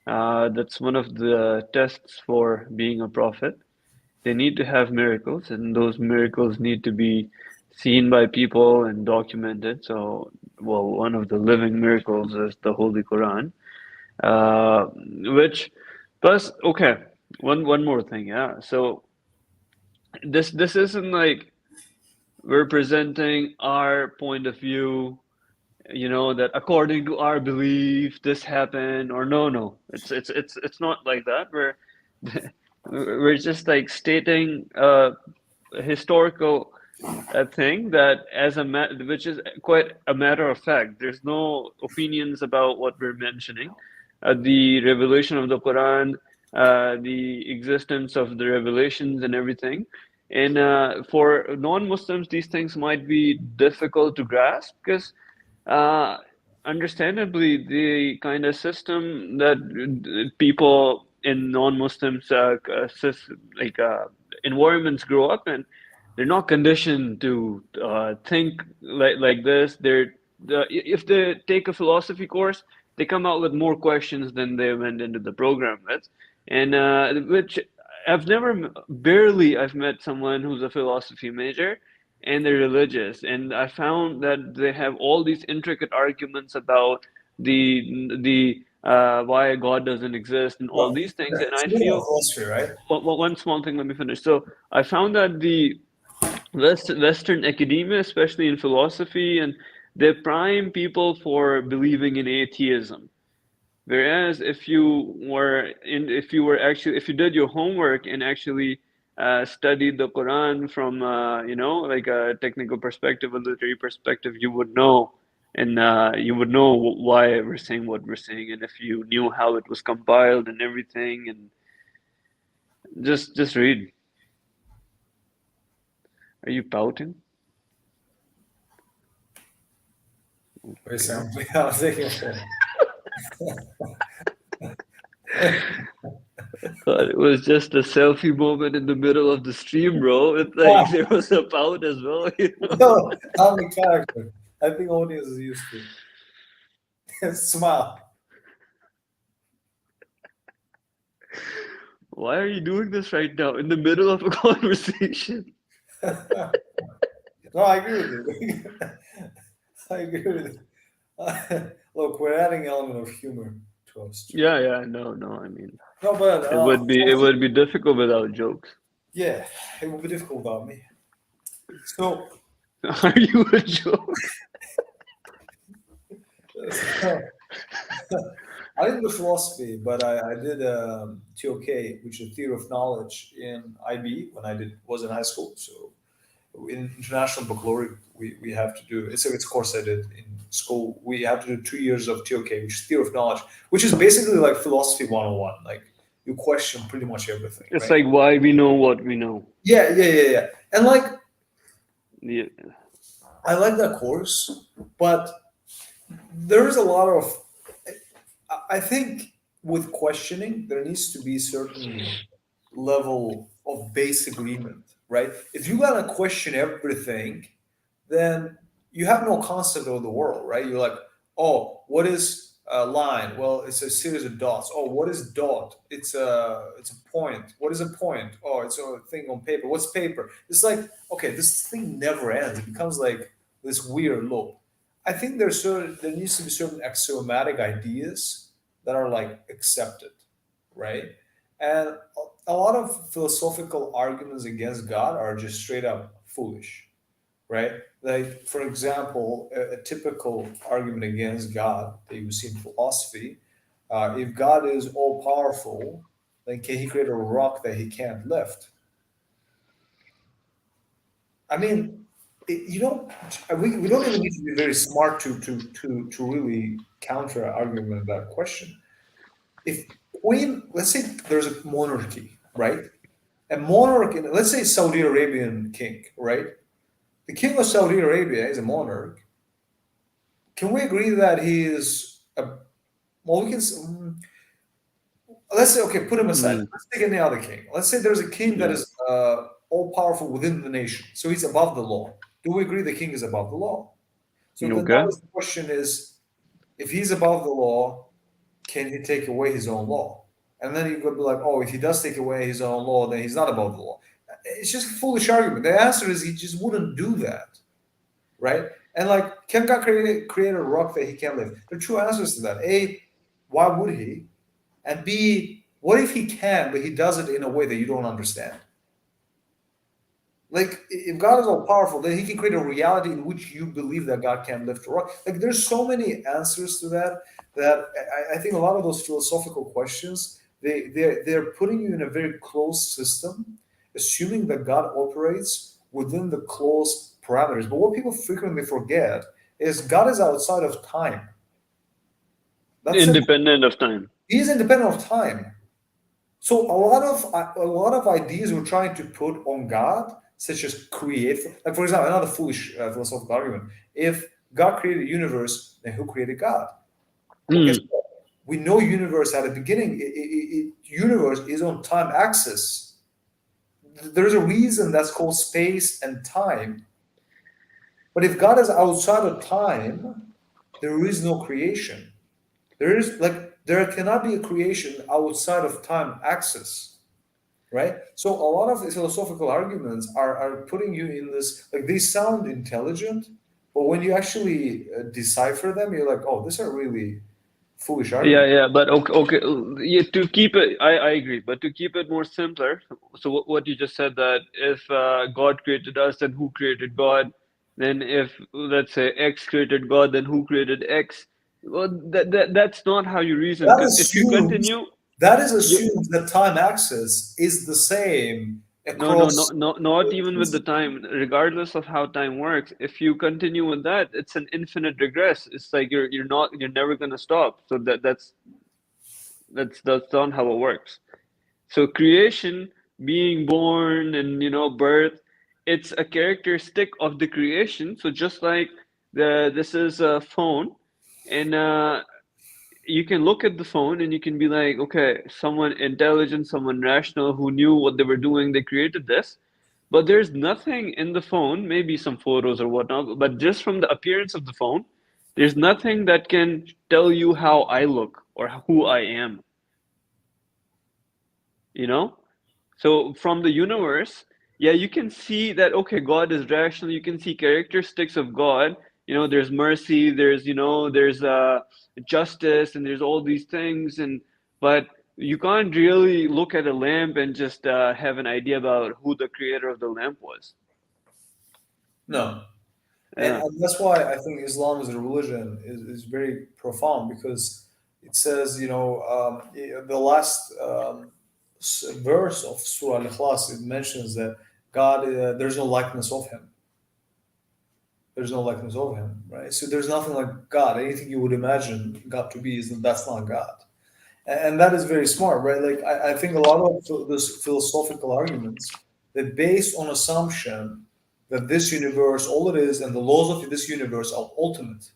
That's one of the tests for being a prophet. They need to have miracles, and those miracles need to be seen by people and documented. So, well, one of the living miracles is the Holy Quran, which plus, okay, one more thing, yeah. So this isn't like we're presenting our point of view, that according to our belief this happened, or no, it's not like that. We're just like stating a historical thing that which is quite a matter of fact. There's no opinions about what we're mentioning. The revelation of the Quran, the existence of the revelations and everything. And for non-Muslims, these things might be difficult to grasp because uh, understandably, the kind of system that people in non-Muslims like environments grow up in, they're not conditioned to think like this. If they take a philosophy course, they come out with more questions than they went into the program with, and which barely I've met someone who's a philosophy major and they're religious. And I found that they have all these intricate arguments about the why God doesn't exist and all Well, these things. And it's I more feel philosophy, right? one small thing, let me finish. So I found that the Western academia, especially in philosophy, and they prime people for believing in atheism. Whereas if you did your homework and actually studied the Quran from like a technical perspective, a literary perspective, you would know, and you would know why we're saying what we're saying, and if you knew how it was compiled and everything, and just read. Are you pouting? Wait, Okay. Sam. I was taking a phone. Thought it was just a selfie moment in the middle of the stream, bro. It's like there was a pout as well, No, I'm a character. I think audience is used to. Smile. Why are you doing this right now in the middle of a conversation? No, I agree with you. I agree with you. Look, we're adding element of humor to our stream. Yeah, yeah, no, no. I mean, No, but it would be difficult without jokes. yeah, it will be difficult without me. So, Are you a joke? so I didn't do philosophy, but I did TOK, which is theory of knowledge in IB when I did was in high school. So in international baccalaureate, we have to do it's a course I did in school. We have to do 2 years of TOK, which is theory of knowledge, which is basically like philosophy 101. Like you question pretty much everything, It's right? like why we know what we know. Yeah. And like Yeah. I like that course, but there is a lot of I think with questioning there needs to be certain level of base agreement, right? If you gotta question everything, then you have no concept of the world, right? You're like, oh, what is a line? Well, it's a series of dots. Oh, what is dot? It's a point. What is a point? Oh, it's a thing on paper. What's paper? It's like, okay, this thing never ends. It becomes like this weird loop. I think there needs to be certain axiomatic ideas that are like accepted, right? And a lot of philosophical arguments against God are just straight up foolish, right? Like, for example, a typical argument against God that you see in philosophy, if God is all powerful, then can he create a rock that he can't lift? I mean, you don't. We don't even need to be very smart to really counter an argument of that question. If Queen, let's say there's a monarchy, right? A monarch, let's say Saudi Arabian king, right? The king of Saudi Arabia is a monarch. Can we agree that he is a well? We can. Let's say okay, put him aside. Mm, Let's take any other king. Let's say there's a king that yeah. is all powerful within the nation, so he's above the law. Do we agree the king is above the law? So then now Okay. the question is, if he's above the law, can he take away his own law? And then you could be like, oh, if he does take away his own law, then he's not above the law. It's just a foolish argument. The answer is he just wouldn't do that, right? And like, can God create a rock that he can't lift? There are two answers to that. A, why would he? And B, what if he can, but he does it in a way that you don't understand? Like, if God is all powerful, then he can create a reality in which you believe that God can lift a rock. Like, there's so many answers to that that I think a lot of those philosophical questions, they're putting you in a very closed system, assuming that God operates within the closed parameters. But what people frequently forget is God is outside of time. That's it. Independent of time. He is independent of time. So a lot of ideas we're trying to put on God, such as create, like for example, another foolish philosophical argument: if God created a universe, then who created God? Well, guess Mm. what? We know universe at the beginning. Universe is on time axis. There's a reason that's called space and time. But if God is outside of time, there is no creation. There cannot be a creation outside of time axis, right? So a lot of the philosophical arguments are putting you in this, like they sound intelligent, but when you actually decipher them, you're like, oh, these are really foolish Yeah, arguments. yeah, but okay, yeah, to keep it, I agree, but to keep it more simpler, so what you just said that if God created us, then who created God? Then if let's say X created God, then who created X? Well, that's not how you reason. That Because if you assumes continue, that is you assumes that time axis is the same no, no, across. not even with the time. Regardless of how time works, if you continue with that, it's an infinite regress. It's like you're never gonna stop. So that's not how it works. So creation, being born and birth, it's a characteristic of the creation. So just like this is a phone, and you can look at the phone and you can be like, okay, someone intelligent, someone rational who knew what they were doing, they created this. But there's nothing in the phone, maybe some photos or whatnot, but just from the appearance of the phone, there's nothing that can tell you how I look or who I am, you know? So from the universe, yeah, you can see that, okay, God is rational. You can see characteristics of God. There's mercy, there's justice, and there's all these things, but you can't really look at a lamp and just have an idea about who the creator of the lamp was. No. And, Yeah. and that's why I think Islam as a religion is very profound, because it says, the last verse of Surah Al-Ikhlas, it mentions that God, there's no likeness of him. There's no likeness of him, right? So there's nothing like God. Anything you would imagine God to be, that's not God. And that is very smart, right? Like, I think a lot of those philosophical arguments, they're based on assumption that this universe, all it is, and the laws of this universe are ultimate.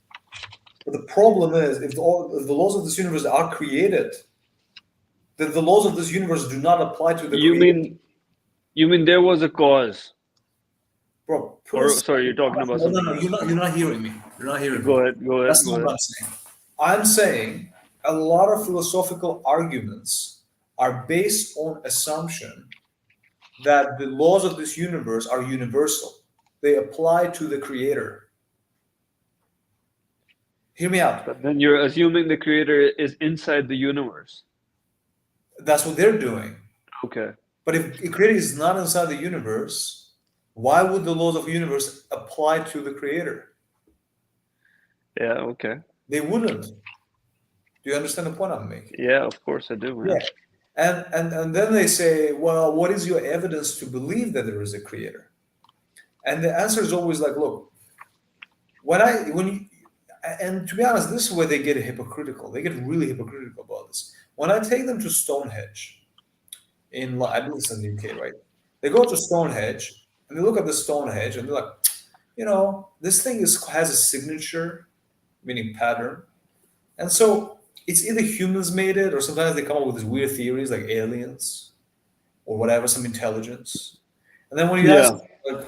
But the problem is, if the laws of this universe are created, then the laws of this universe do not apply to the You creator. mean you mean there was a cause? Bro, put Or aside. sorry, you're talking about No, no, something no. else. You're not hearing me. You're not hearing me. Go ahead, go ahead, That's go not what ahead. I'm saying. I'm saying a lot of philosophical arguments are based on assumption that the laws of this universe are universal. They apply to the creator. Hear me out. But then you're assuming the creator is inside the universe. That's what they're doing. Okay. But if the creator is not inside the universe, why would the laws of the universe apply to the creator? Yeah, okay. They wouldn't. Do you understand the point I'm making? Yeah, of course I do, Yeah. yeah. And then they say, well, what is your evidence to believe that there is a creator? And the answer is always like, look, and to be honest, this is where they get hypocritical. They get really hypocritical about this. When I take them to Stonehenge, I believe it's in the UK, right? They go to Stonehenge and they look at the Stonehenge and they're like, this thing has a signature, meaning pattern. And so it's either humans made it, or sometimes they come up with these weird theories like aliens or whatever, some intelligence. And then Yeah. like,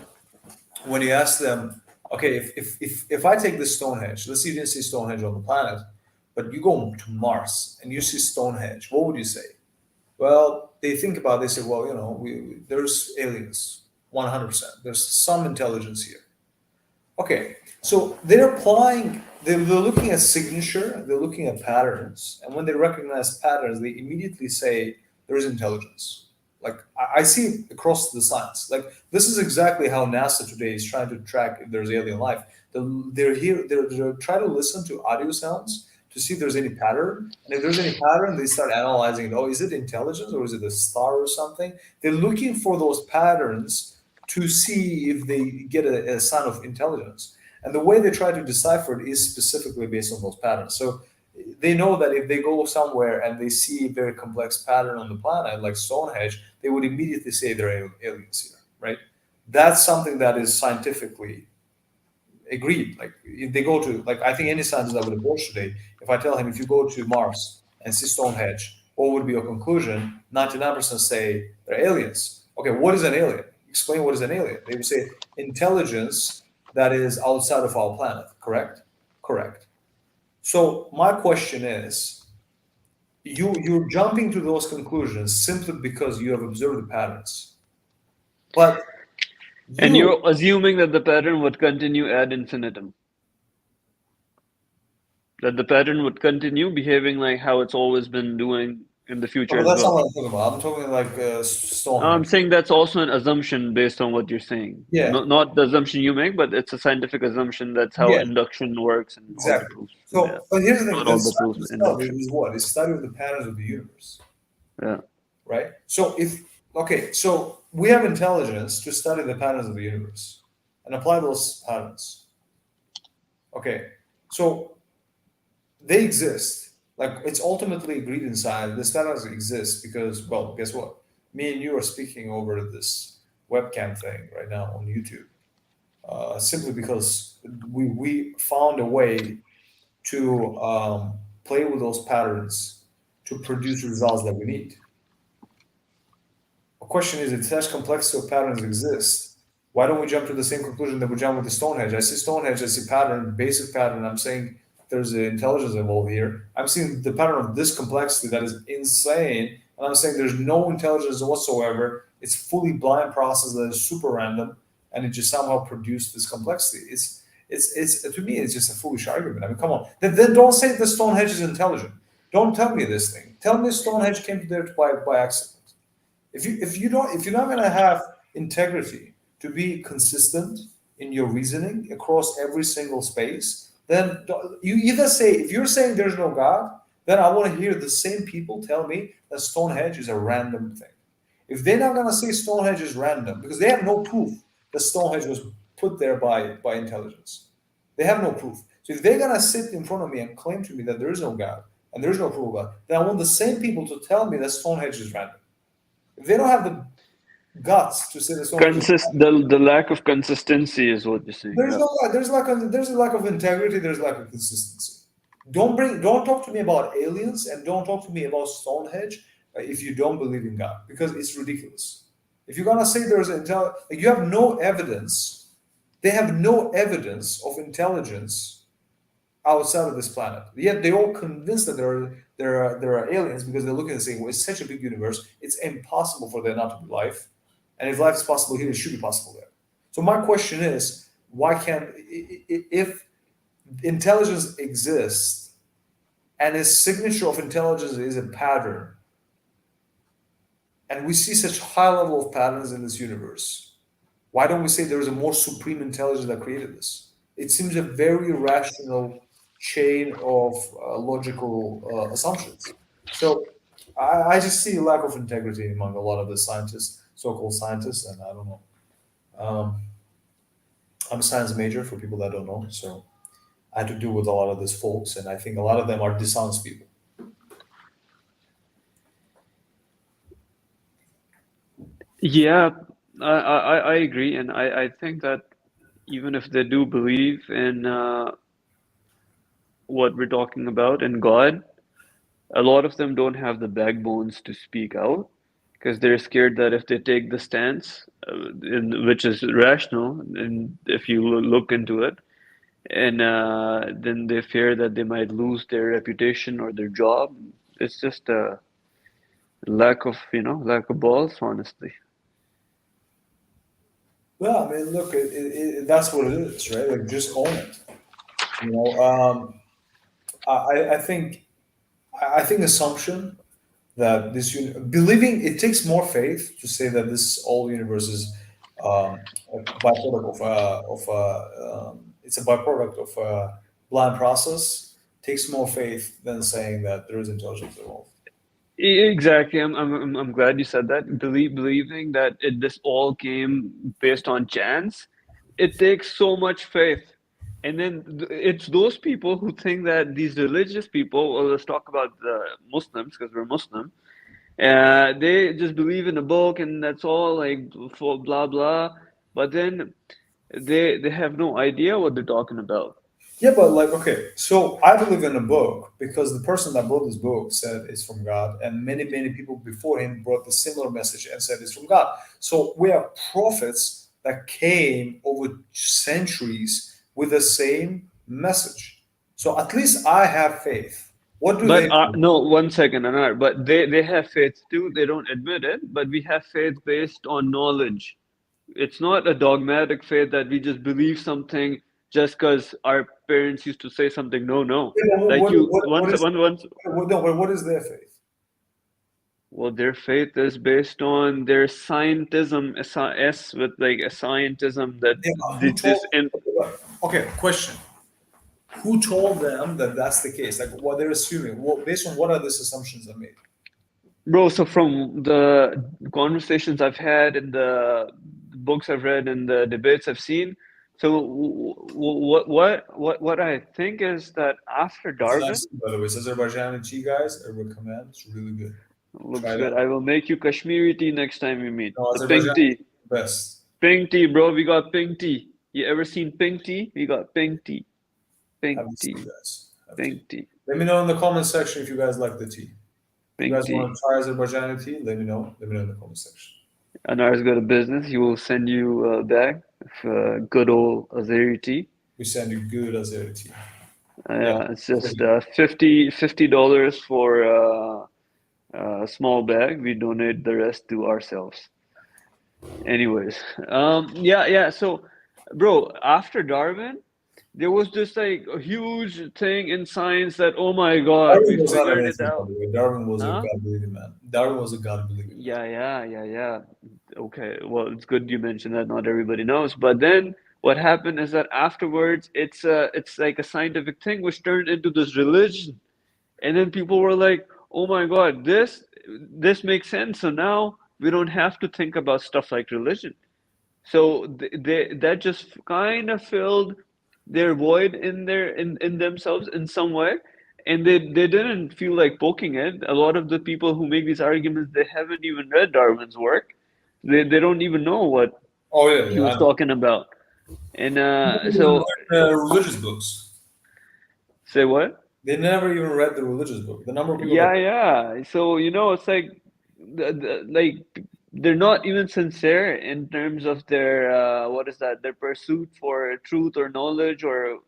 when you ask them, okay, if I take this Stonehenge, let's say you didn't see Stonehenge on the planet, but you go to Mars and you see Stonehenge, what would you say? Well, they think about it, they say, well, there's aliens, 100%. There's some intelligence here. Okay, so they're looking at signature, they're looking at patterns, and when they recognize patterns, they immediately say there is intelligence. Like, I see it across the science. Like, this is exactly how NASA today is trying to track if there's alien life. They're trying to listen to audio sounds to see if there's any pattern, and if there's any pattern, they start analyzing it. Oh, is it intelligence or is it a star or something? They're looking for those patterns to see if they get a sign of intelligence. And the way they try to decipher it is specifically based on those patterns. So they know that if they go somewhere and they see a very complex pattern on the planet, like Stonehenge, they would immediately say there are aliens here, right? That's something that is scientifically agreed. Like, if they go to, like, I think any scientist that would approach today, if I tell him, if you go to Mars and see Stonehenge, what would be your conclusion? 99% say they're aliens. Okay, what is an alien? Explain what is an alien. They would say intelligence that is outside of our planet. Correct? Correct. So my question is, you're jumping to those conclusions simply because you have observed the patterns. But And you're assuming that the pattern would continue ad infinitum. That the pattern would continue behaving like how it's always been doing in the future but as that's not well. what I'm talking about. I'm talking like I'm Stonehenge. saying that's also an assumption based on what you're saying. Yeah, Not the assumption you make, but it's a scientific assumption. That's how yeah, induction works and all the exactly. proofs. Yeah. So, but here's the thing: Not the all the science proofs, itself induction. is what? It's study of the patterns of the universe, Yeah. right? So so we have intelligence to study the patterns of the universe and apply those patterns. Okay, so they exist. Like, it's ultimately agreed inside. This patterns exist because, well, guess what? Me and you are speaking over this webcam thing right now on YouTube, simply because we found a way to play with those patterns to produce results that we need. The question is, if such complexity of patterns exist, why don't we jump to the same conclusion that we jump with the Stonehenge? I see Stonehenge, I see pattern, basic pattern. I'm saying there's an intelligence involved here. I'm seeing the pattern of this complexity that is insane, and I'm saying there's no intelligence whatsoever. It's fully blind process that is super random, and it just somehow produced this complexity. It's to me, it's just a foolish argument. I mean, come on. Then don't say the Stonehenge is intelligent. Don't tell me this thing. Tell me Stonehenge came there by accident. If you're not going to have integrity to be consistent in your reasoning across every single space, then you either say, if you're saying there's no God, then I want to hear the same people tell me that Stonehenge is a random thing. If they're not going to say Stonehenge is random, because they have no proof that Stonehenge was put there by intelligence, they have no proof. So if they're going to sit in front of me and claim to me that there is no God and there is no proof of God, then I want the same people to tell me that Stonehenge is random. If they don't have the guts to say that Stonehenge is The lack of consistency is what you're saying. there's Yeah. no there's a lack of integrity, there's a lack of consistency. Don't talk to me about aliens and don't talk to me about Stonehenge if you don't believe in God, because it's ridiculous. If you're gonna say there's you have no evidence, they have no evidence of intelligence outside of this planet. Yet they're all convinced that there are aliens because they're looking and saying, well, it's such a big universe, it's impossible for there not to be life. And if life is possible here, it should be possible there. So my question is, why can't, if intelligence exists and its signature of intelligence is a pattern, and we see such high level of patterns in this universe, why don't we say there is a more supreme intelligence that created this? It seems a very rational chain of logical assumptions. So I just see a lack of integrity among a lot of the scientists, so-called scientists, and I don't know. I'm a science major for people that don't know, so I had to deal with a lot of these folks, and I think a lot of them are dishonest people. Yeah, I agree, and I think that even if they do believe in what we're talking about in God, a lot of them don't have the backbones to speak out because they're scared that if they take the stance, which is rational, and if you look into it, and then they fear that they might lose their reputation or their job. It's just a lack of balls, honestly. Well, I mean, look, that's what it is, right? Like, just own it. You know, I think assumption that believing it takes more faith to say that this all universe is a byproduct it's a byproduct of a blind process. Takes more faith than saying that there is intelligence involved. Exactly. I'm glad you said that. Believing that this all came based on chance, it takes so much faith. And then it's those people who think that these religious people, well, let's talk about the Muslims because we're Muslim. They just believe in a book and that's all, like for blah blah. But then they have no idea what they're talking about. Yeah, but like, okay, so I believe in a book because the person that wrote this book said it's from God, and many people before him brought the similar message and said it's from God. So we have prophets that came over centuries with the same message. So at least I have faith. What do But they do? no, one second, Anar. But they have faith too. They don't admit it, but we have faith based on knowledge. It's not a dogmatic faith that we just believe something just because our parents used to say something. No, no. Yeah, but Like you what is once no, but what is their faith? well, their faith is based on their scientism, S with like a scientism that Yeah, who told? this in Okay, question. Who told them that that's the case? Like what they're assuming? What, based on what are these assumptions are made? bro. So from the conversations I've had and the books I've read and the debates I've seen, so what I think is that after It's nice, Darwin, by the way. It's Azerbaijani tea, guys. I recommend. It's really good. looks Try it good. out. I will make you Kashmiri tea next time we meet. No, The pink Azerbaijani tea. is the best. Pink tea, bro. We got pink tea. You ever seen pink tea? We got pink tea. Pink Have tea, tea. guys. Have tea. Pink tea. Let me know in the comment section if you guys like the tea. If you Pink guys want tea. to try Azerbaijani tea, let me know. Let me know in the comment section. Anar's got a business. He will send you a bag of good old Azeri tea. We send you good Azeri tea. Yeah. It's just $50 for a small bag. We donate the rest to ourselves. Anyways, yeah, yeah. So, bro, after Darwin, there was this like a huge thing in science that, oh my God, Darwin we was not an figured it atheist, by out. the way. Darwin was a Huh? God believing man. Darwin was a God believing man. Yeah, yeah, yeah, yeah. Okay, well, it's good you mentioned that. Not everybody knows. But then what happened is that afterwards, it's like a scientific thing which turned into this religion. And then people were like, "Oh my God, this makes sense." So now we don't have to think about stuff like religion. So that just kind of filled their void in themselves in some way, and they didn't feel like poking it. A lot of the people who make these arguments, they haven't even read Darwin's work. They don't even know what Oh yeah, he yeah. was I know. talking about. And They never even so read religious books. say what? They never even read the religious book. The number of people that Yeah, yeah. So, it's like like they're not even sincere in terms of their what is that? Their pursuit for truth or knowledge, or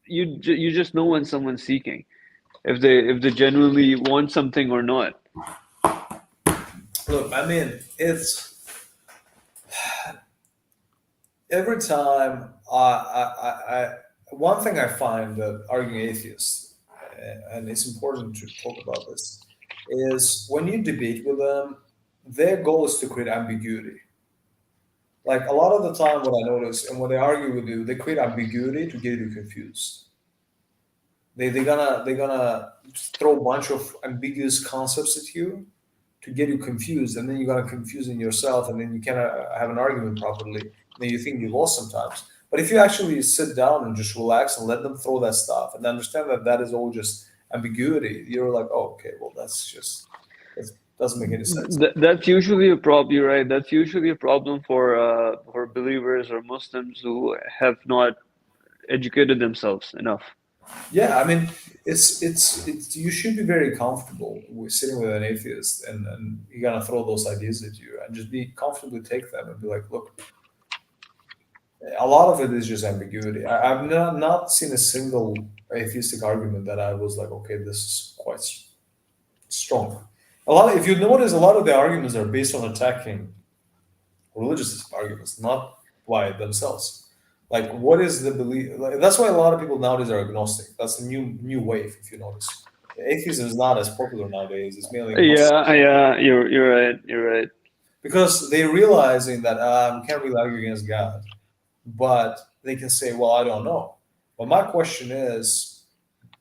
you just know when someone's seeking if they genuinely want something or not. look. I mean, it's every time one thing I find that arguing atheists, and it's important to talk about this, is when you debate with them, their goal is to create ambiguity. Like a lot of the time, what I notice, and when they argue with you, they create ambiguity to get you confused. They're gonna throw a bunch of ambiguous concepts at you to get you confused, and then you're gonna confusing yourself, and then you cannot have an argument properly. And then you think you lost sometimes. But if you actually sit down and just relax and let them throw that stuff, and understand that that is all just ambiguity, you're like, oh, okay, well, that doesn't make any sense. That's usually a problem. You're right. That's usually a problem for believers or Muslims who have not educated themselves enough. Yeah, I mean, it's you should be very comfortable with sitting with an atheist, and you're gonna throw those ideas at you, and just be comfortable to take them and be like, look, a lot of it is just ambiguity. I've not seen a single atheistic argument that I was like, okay, this is quite strong. If you notice, a lot of the arguments are based on attacking religious arguments, not by themselves. Like, what is the belief? Like, that's why a lot of people nowadays are agnostic. That's a new wave, if you notice. Atheism is not as popular nowadays. It's mainly agnostic Yeah, yeah, you're right. You're right. because they're realizing that we can't really argue against God, but they can say, "Well, I don't know." But my question is,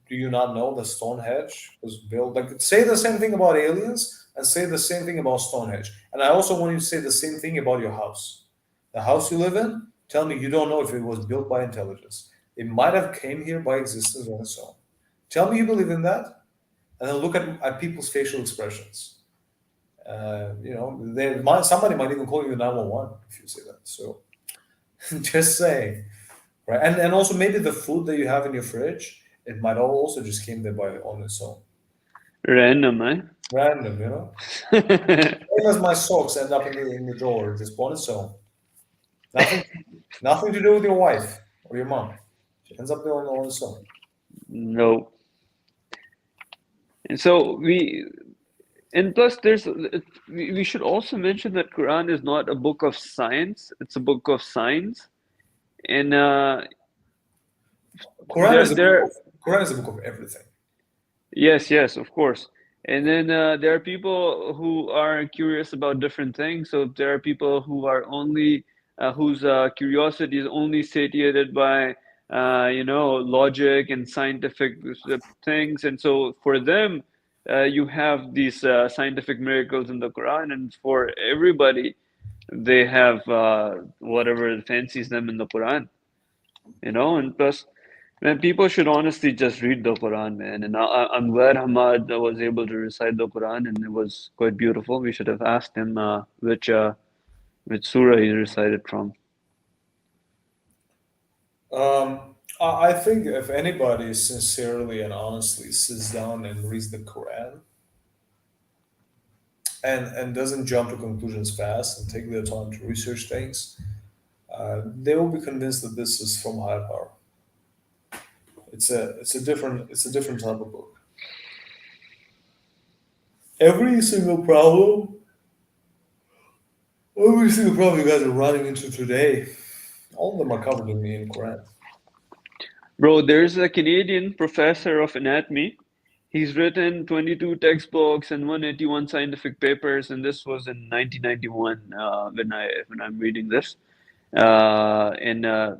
do you not know that Stonehenge was built? Like, say the same thing about aliens, and say the same thing about Stonehenge. And I also want you to say the same thing about your house. The house you live in, tell me you don't know if it was built by intelligence. It might have came here by existence on its own. Tell me you believe in that, and then look at people's facial expressions. Somebody might even call you 911 if you say that. So just saying, right? And also maybe the food that you have in your fridge, it might all also just came there by on its own, Random, eh? random, you know. Same as my socks end up in the drawer just on its own. Nothing, nothing to do with your wife or your mom. It ends up there on its own. No. And so and plus we should also mention that Quran is not a book of science, it's a book of signs. And Quran is there a book there of Quran is a book of everything. yes, yes, of course. And then there are people who are curious about different things. So there are people who are only whose curiosity is only satiated by logic and scientific things. And so for them, you have these scientific miracles in the Quran, and for everybody, they have whatever fancies them in the Quran. And plus, man, people should honestly just read the Quran, man. And I'm glad Hamad was able to recite the Quran, and it was quite beautiful. We should have asked him which surah he recited from. I think if anybody sincerely and honestly sits down and reads the Quran and doesn't jump to conclusions fast and take their time to research things, they will be convinced that this is from higher power. It's a different type of book. Every single problem Obviously, the problem you guys are running into today, all of them are covered in Quran. Bro, there's a Canadian professor of anatomy. He's written 22 textbooks and 181 scientific papers, and this was in 1991 when I'm reading this. And a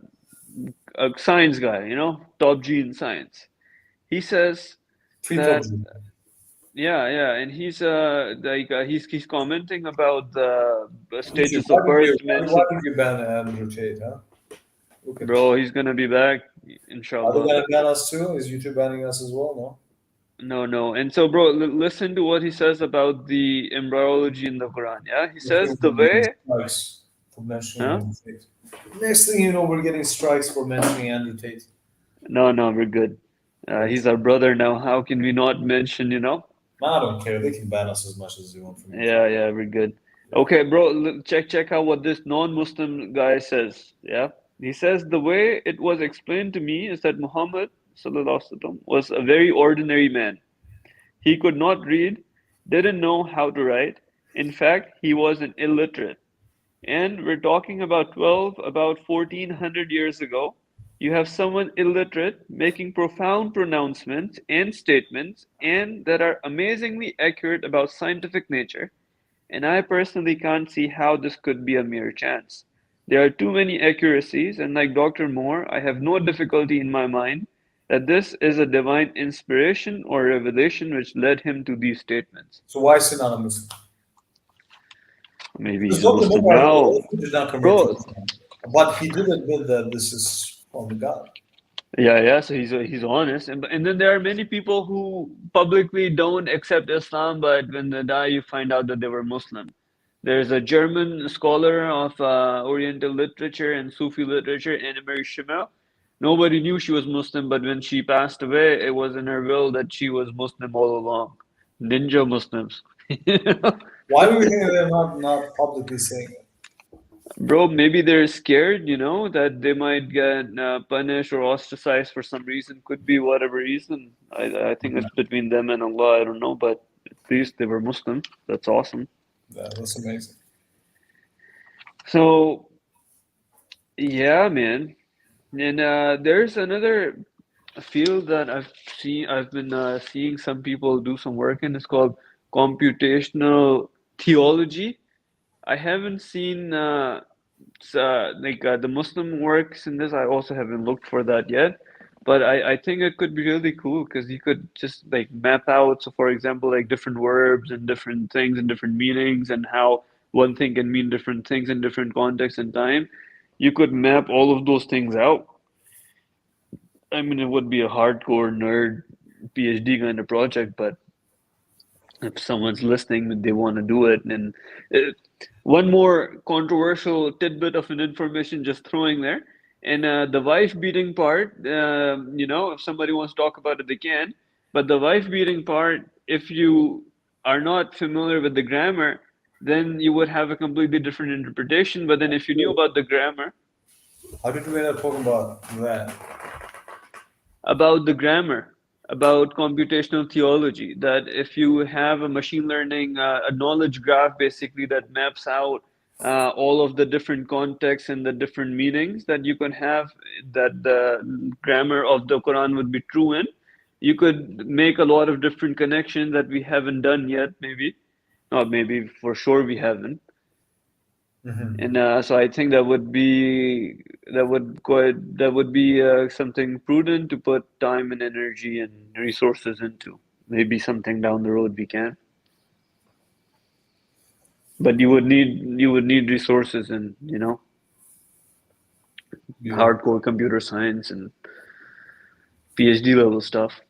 science guy, top G in science. He says Three top that G. yeah, and he's commenting about the YouTube. stages of birth Why mentioned. did you ban Andrew Tate, huh? Look at Bro, he's gonna be back, Are they inshallah. gonna ban us too? Is YouTube banning us as well? No. No, no. And so, bro, listen to what he says about the embryology in the Quran. Yeah, he Next thing says the we're getting way, strikes for mentioning huh? Andrew Tate. Next thing you know, we're getting strikes for mentioning Andrew Tate. No, no, we're good. Right. He's our brother now. How can we not mention? I don't care. They can ban us as much as they want from YouTube. Yeah, yeah, we're good. Okay, bro, check out what this non-Muslim guy says. Yeah, he says the way it was explained to me is that Muhammad sallallahu alaihi wasallam was a very ordinary man. He could not read, didn't know how to write. In fact, he was an illiterate. And we're talking about 1400 years ago. You have someone illiterate making profound pronouncements and statements, and that are amazingly accurate about scientific nature. And I personally can't see how this could be a mere chance. There are too many accuracies, and like Dr. Moore, I have no difficulty in my mind that this is a divine inspiration or revelation which led him to these statements. So why synonymous? Maybe Because he's a Dr. Muslim Mubarak now. also did not convert to Bro, Islam, but he did admit that this is from God. yeah. So he's honest, and then there are many people who publicly don't accept Islam, but when they die, you find out that they were Muslim. There's a German scholar of Oriental literature and Sufi literature, Annemarie Schimmel. Nobody knew she was Muslim, but when she passed away, it was in her will that she was Muslim all along. Ninja Muslims. Why do you think they're not publicly saying it? Bro, maybe they're scared, that they might get punished or ostracized for some reason. Could be whatever reason. I think it's between them and Allah. I don't know, but at least they were Muslim. That's awesome. Yeah, that's amazing. So, yeah, man. And there's another field that I've been seeing some people do some work in. It's called computational theology. I haven't seen the Muslim works in this. I also haven't looked for that yet, but I think it could be really cool because you could just like map out. So, for example, like different verbs and different things and different meanings and how one thing can mean different things in different contexts and time. You could map all of those things out. I mean, it would be a hardcore nerd PhD kind of project, but if someone's listening, they want to do it. And uh, one more controversial tidbit of an information just throwing there. And the wife beating part, if somebody wants to talk about it, they can. But the wife beating part, if you are not familiar with the grammar, then you would have a completely different interpretation. But then if you knew about the grammar, How did we end up talking about that? about the grammar, about computational theology, that if you have a machine learning, a knowledge graph basically that maps out all of the different contexts and the different meanings that you can have, that the grammar of the Quran would be true in, you could make a lot of different connections that we haven't done yet, maybe. Not maybe, for sure we haven't. Mm-hmm. And so I think that would be something prudent to put time and energy and resources into. Maybe something down the road we can. But you would need resources and Yeah. hardcore computer science and PhD level stuff.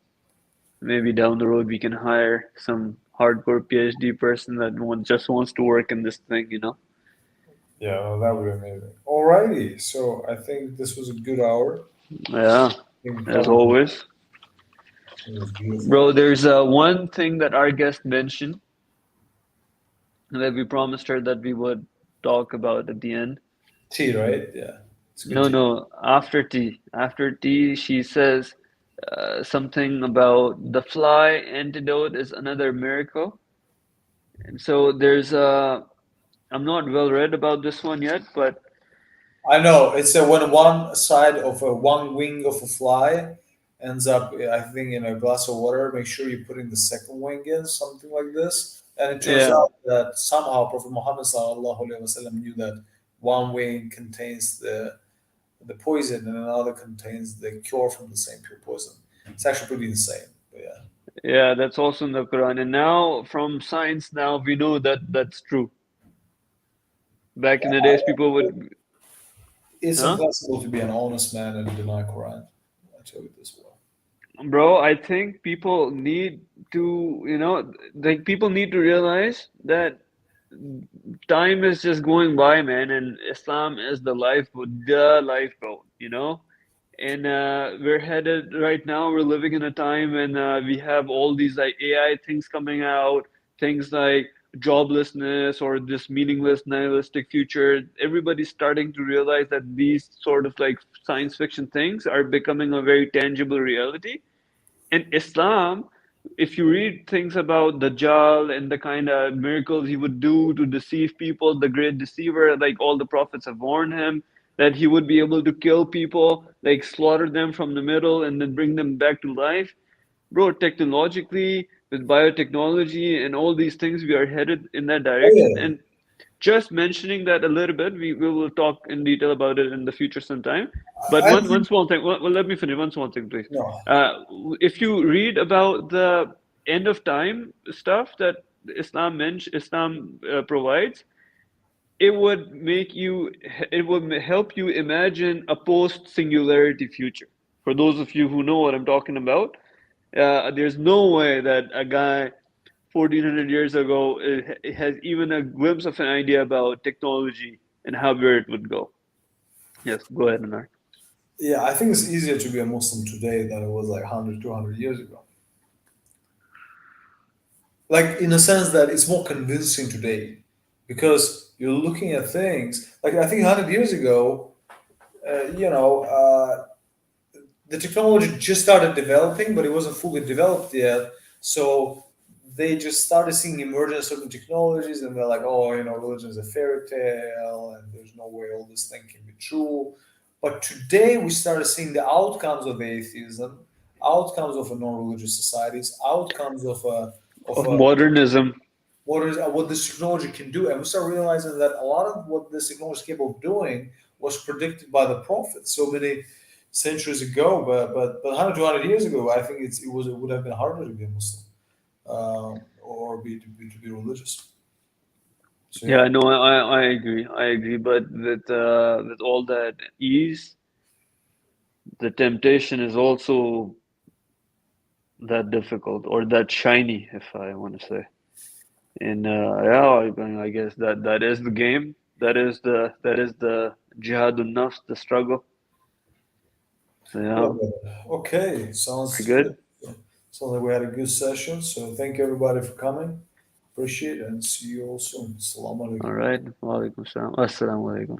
Maybe down the road we can hire some hardcore PhD person that just wants to work in this thing. Yeah, well, that would be amazing. Alrighty, so I think this was a good hour. Yeah, I think we as covered it. always. It was beautiful. Bro, there's one thing that our guest mentioned that we promised her that we would talk about at the end. Tea, right? Yeah, it's good No, tea. no, after tea. After tea, she says something about the fly antidote is another miracle. And so there's I'm not well read about this one yet, but I know it's when one side of one wing of a fly ends up, I think, in a glass of water. Make sure you put in the second wing in, something like this. And it turns yeah, out that somehow Prophet Muhammad sallallahu alaihi wasallam knew that one wing contains the poison and another contains the cure from the same pure poison. It's actually pretty insane. But yeah, yeah, that's also in the Quran. And now from science, now we know that that's true. Back in the days, people would, it's huh? impossible to be an honest man and deny Quran. I tell you this well. Bro, I think people need to, like people need to realize that time is just going by, man, and Islam is the lifeboat. And we're headed right now, we're living in a time when we have all these like AI things coming out, things like joblessness or this meaningless, nihilistic future. Everybody's starting to realize that these sort of like science fiction things are becoming a very tangible reality. In Islam, if you read things about Dajjal and the kind of miracles he would do to deceive people, the great deceiver, like all the prophets have warned him that he would be able to kill people, like slaughter them from the middle and then bring them back to life. Bro, technologically, with biotechnology and all these things, we are headed in that Oh direction. yeah, And just mentioning that a little bit, we will talk in detail about it in the future sometime. But I one think small thing. Well, let me finish. One small thing, please. no. If you read about the end of time stuff that Islam provides, it would help you imagine a post singularity future. For those of you who know what I'm talking about, there's no way that a guy 1400 years ago it has even a glimpse of an idea about technology and how where it would go. Yes, go ahead, Anar. Yeah, I think it's easier to be a Muslim today than it was like 100, 200 years ago. Like, in a sense that it's more convincing today because you're looking at things like I think 100 years ago, you know, the technology just started developing, but it wasn't fully developed yet. So they just started seeing emergence of certain technologies, and they're like, "Oh, religion is a fairy tale, and there's no way all this thing can be true." But today, we started seeing the outcomes of atheism, outcomes of a non-religious societies, outcomes of Of a modernism. what this technology can do, and we start realizing that a lot of what this technology is capable of doing was predicted by the prophets so many centuries ago. But 100 200 years ago, I think it would have been harder to be a Muslim, or to be religious. So yeah, Yeah, no, I agree. I agree. But with all that ease, the temptation is also that difficult or that shiny, if I want to say. And yeah, I guess that is the game. That is the jihadun nafs, the struggle. So yeah. yeah, Okay, we're sounds good. good. Sounds like we had a good session. So thank you everybody for coming. Appreciate it, and see you all soon. Assalamu All alaikum. right. Wa alaikum salam. Assalamu alaikum.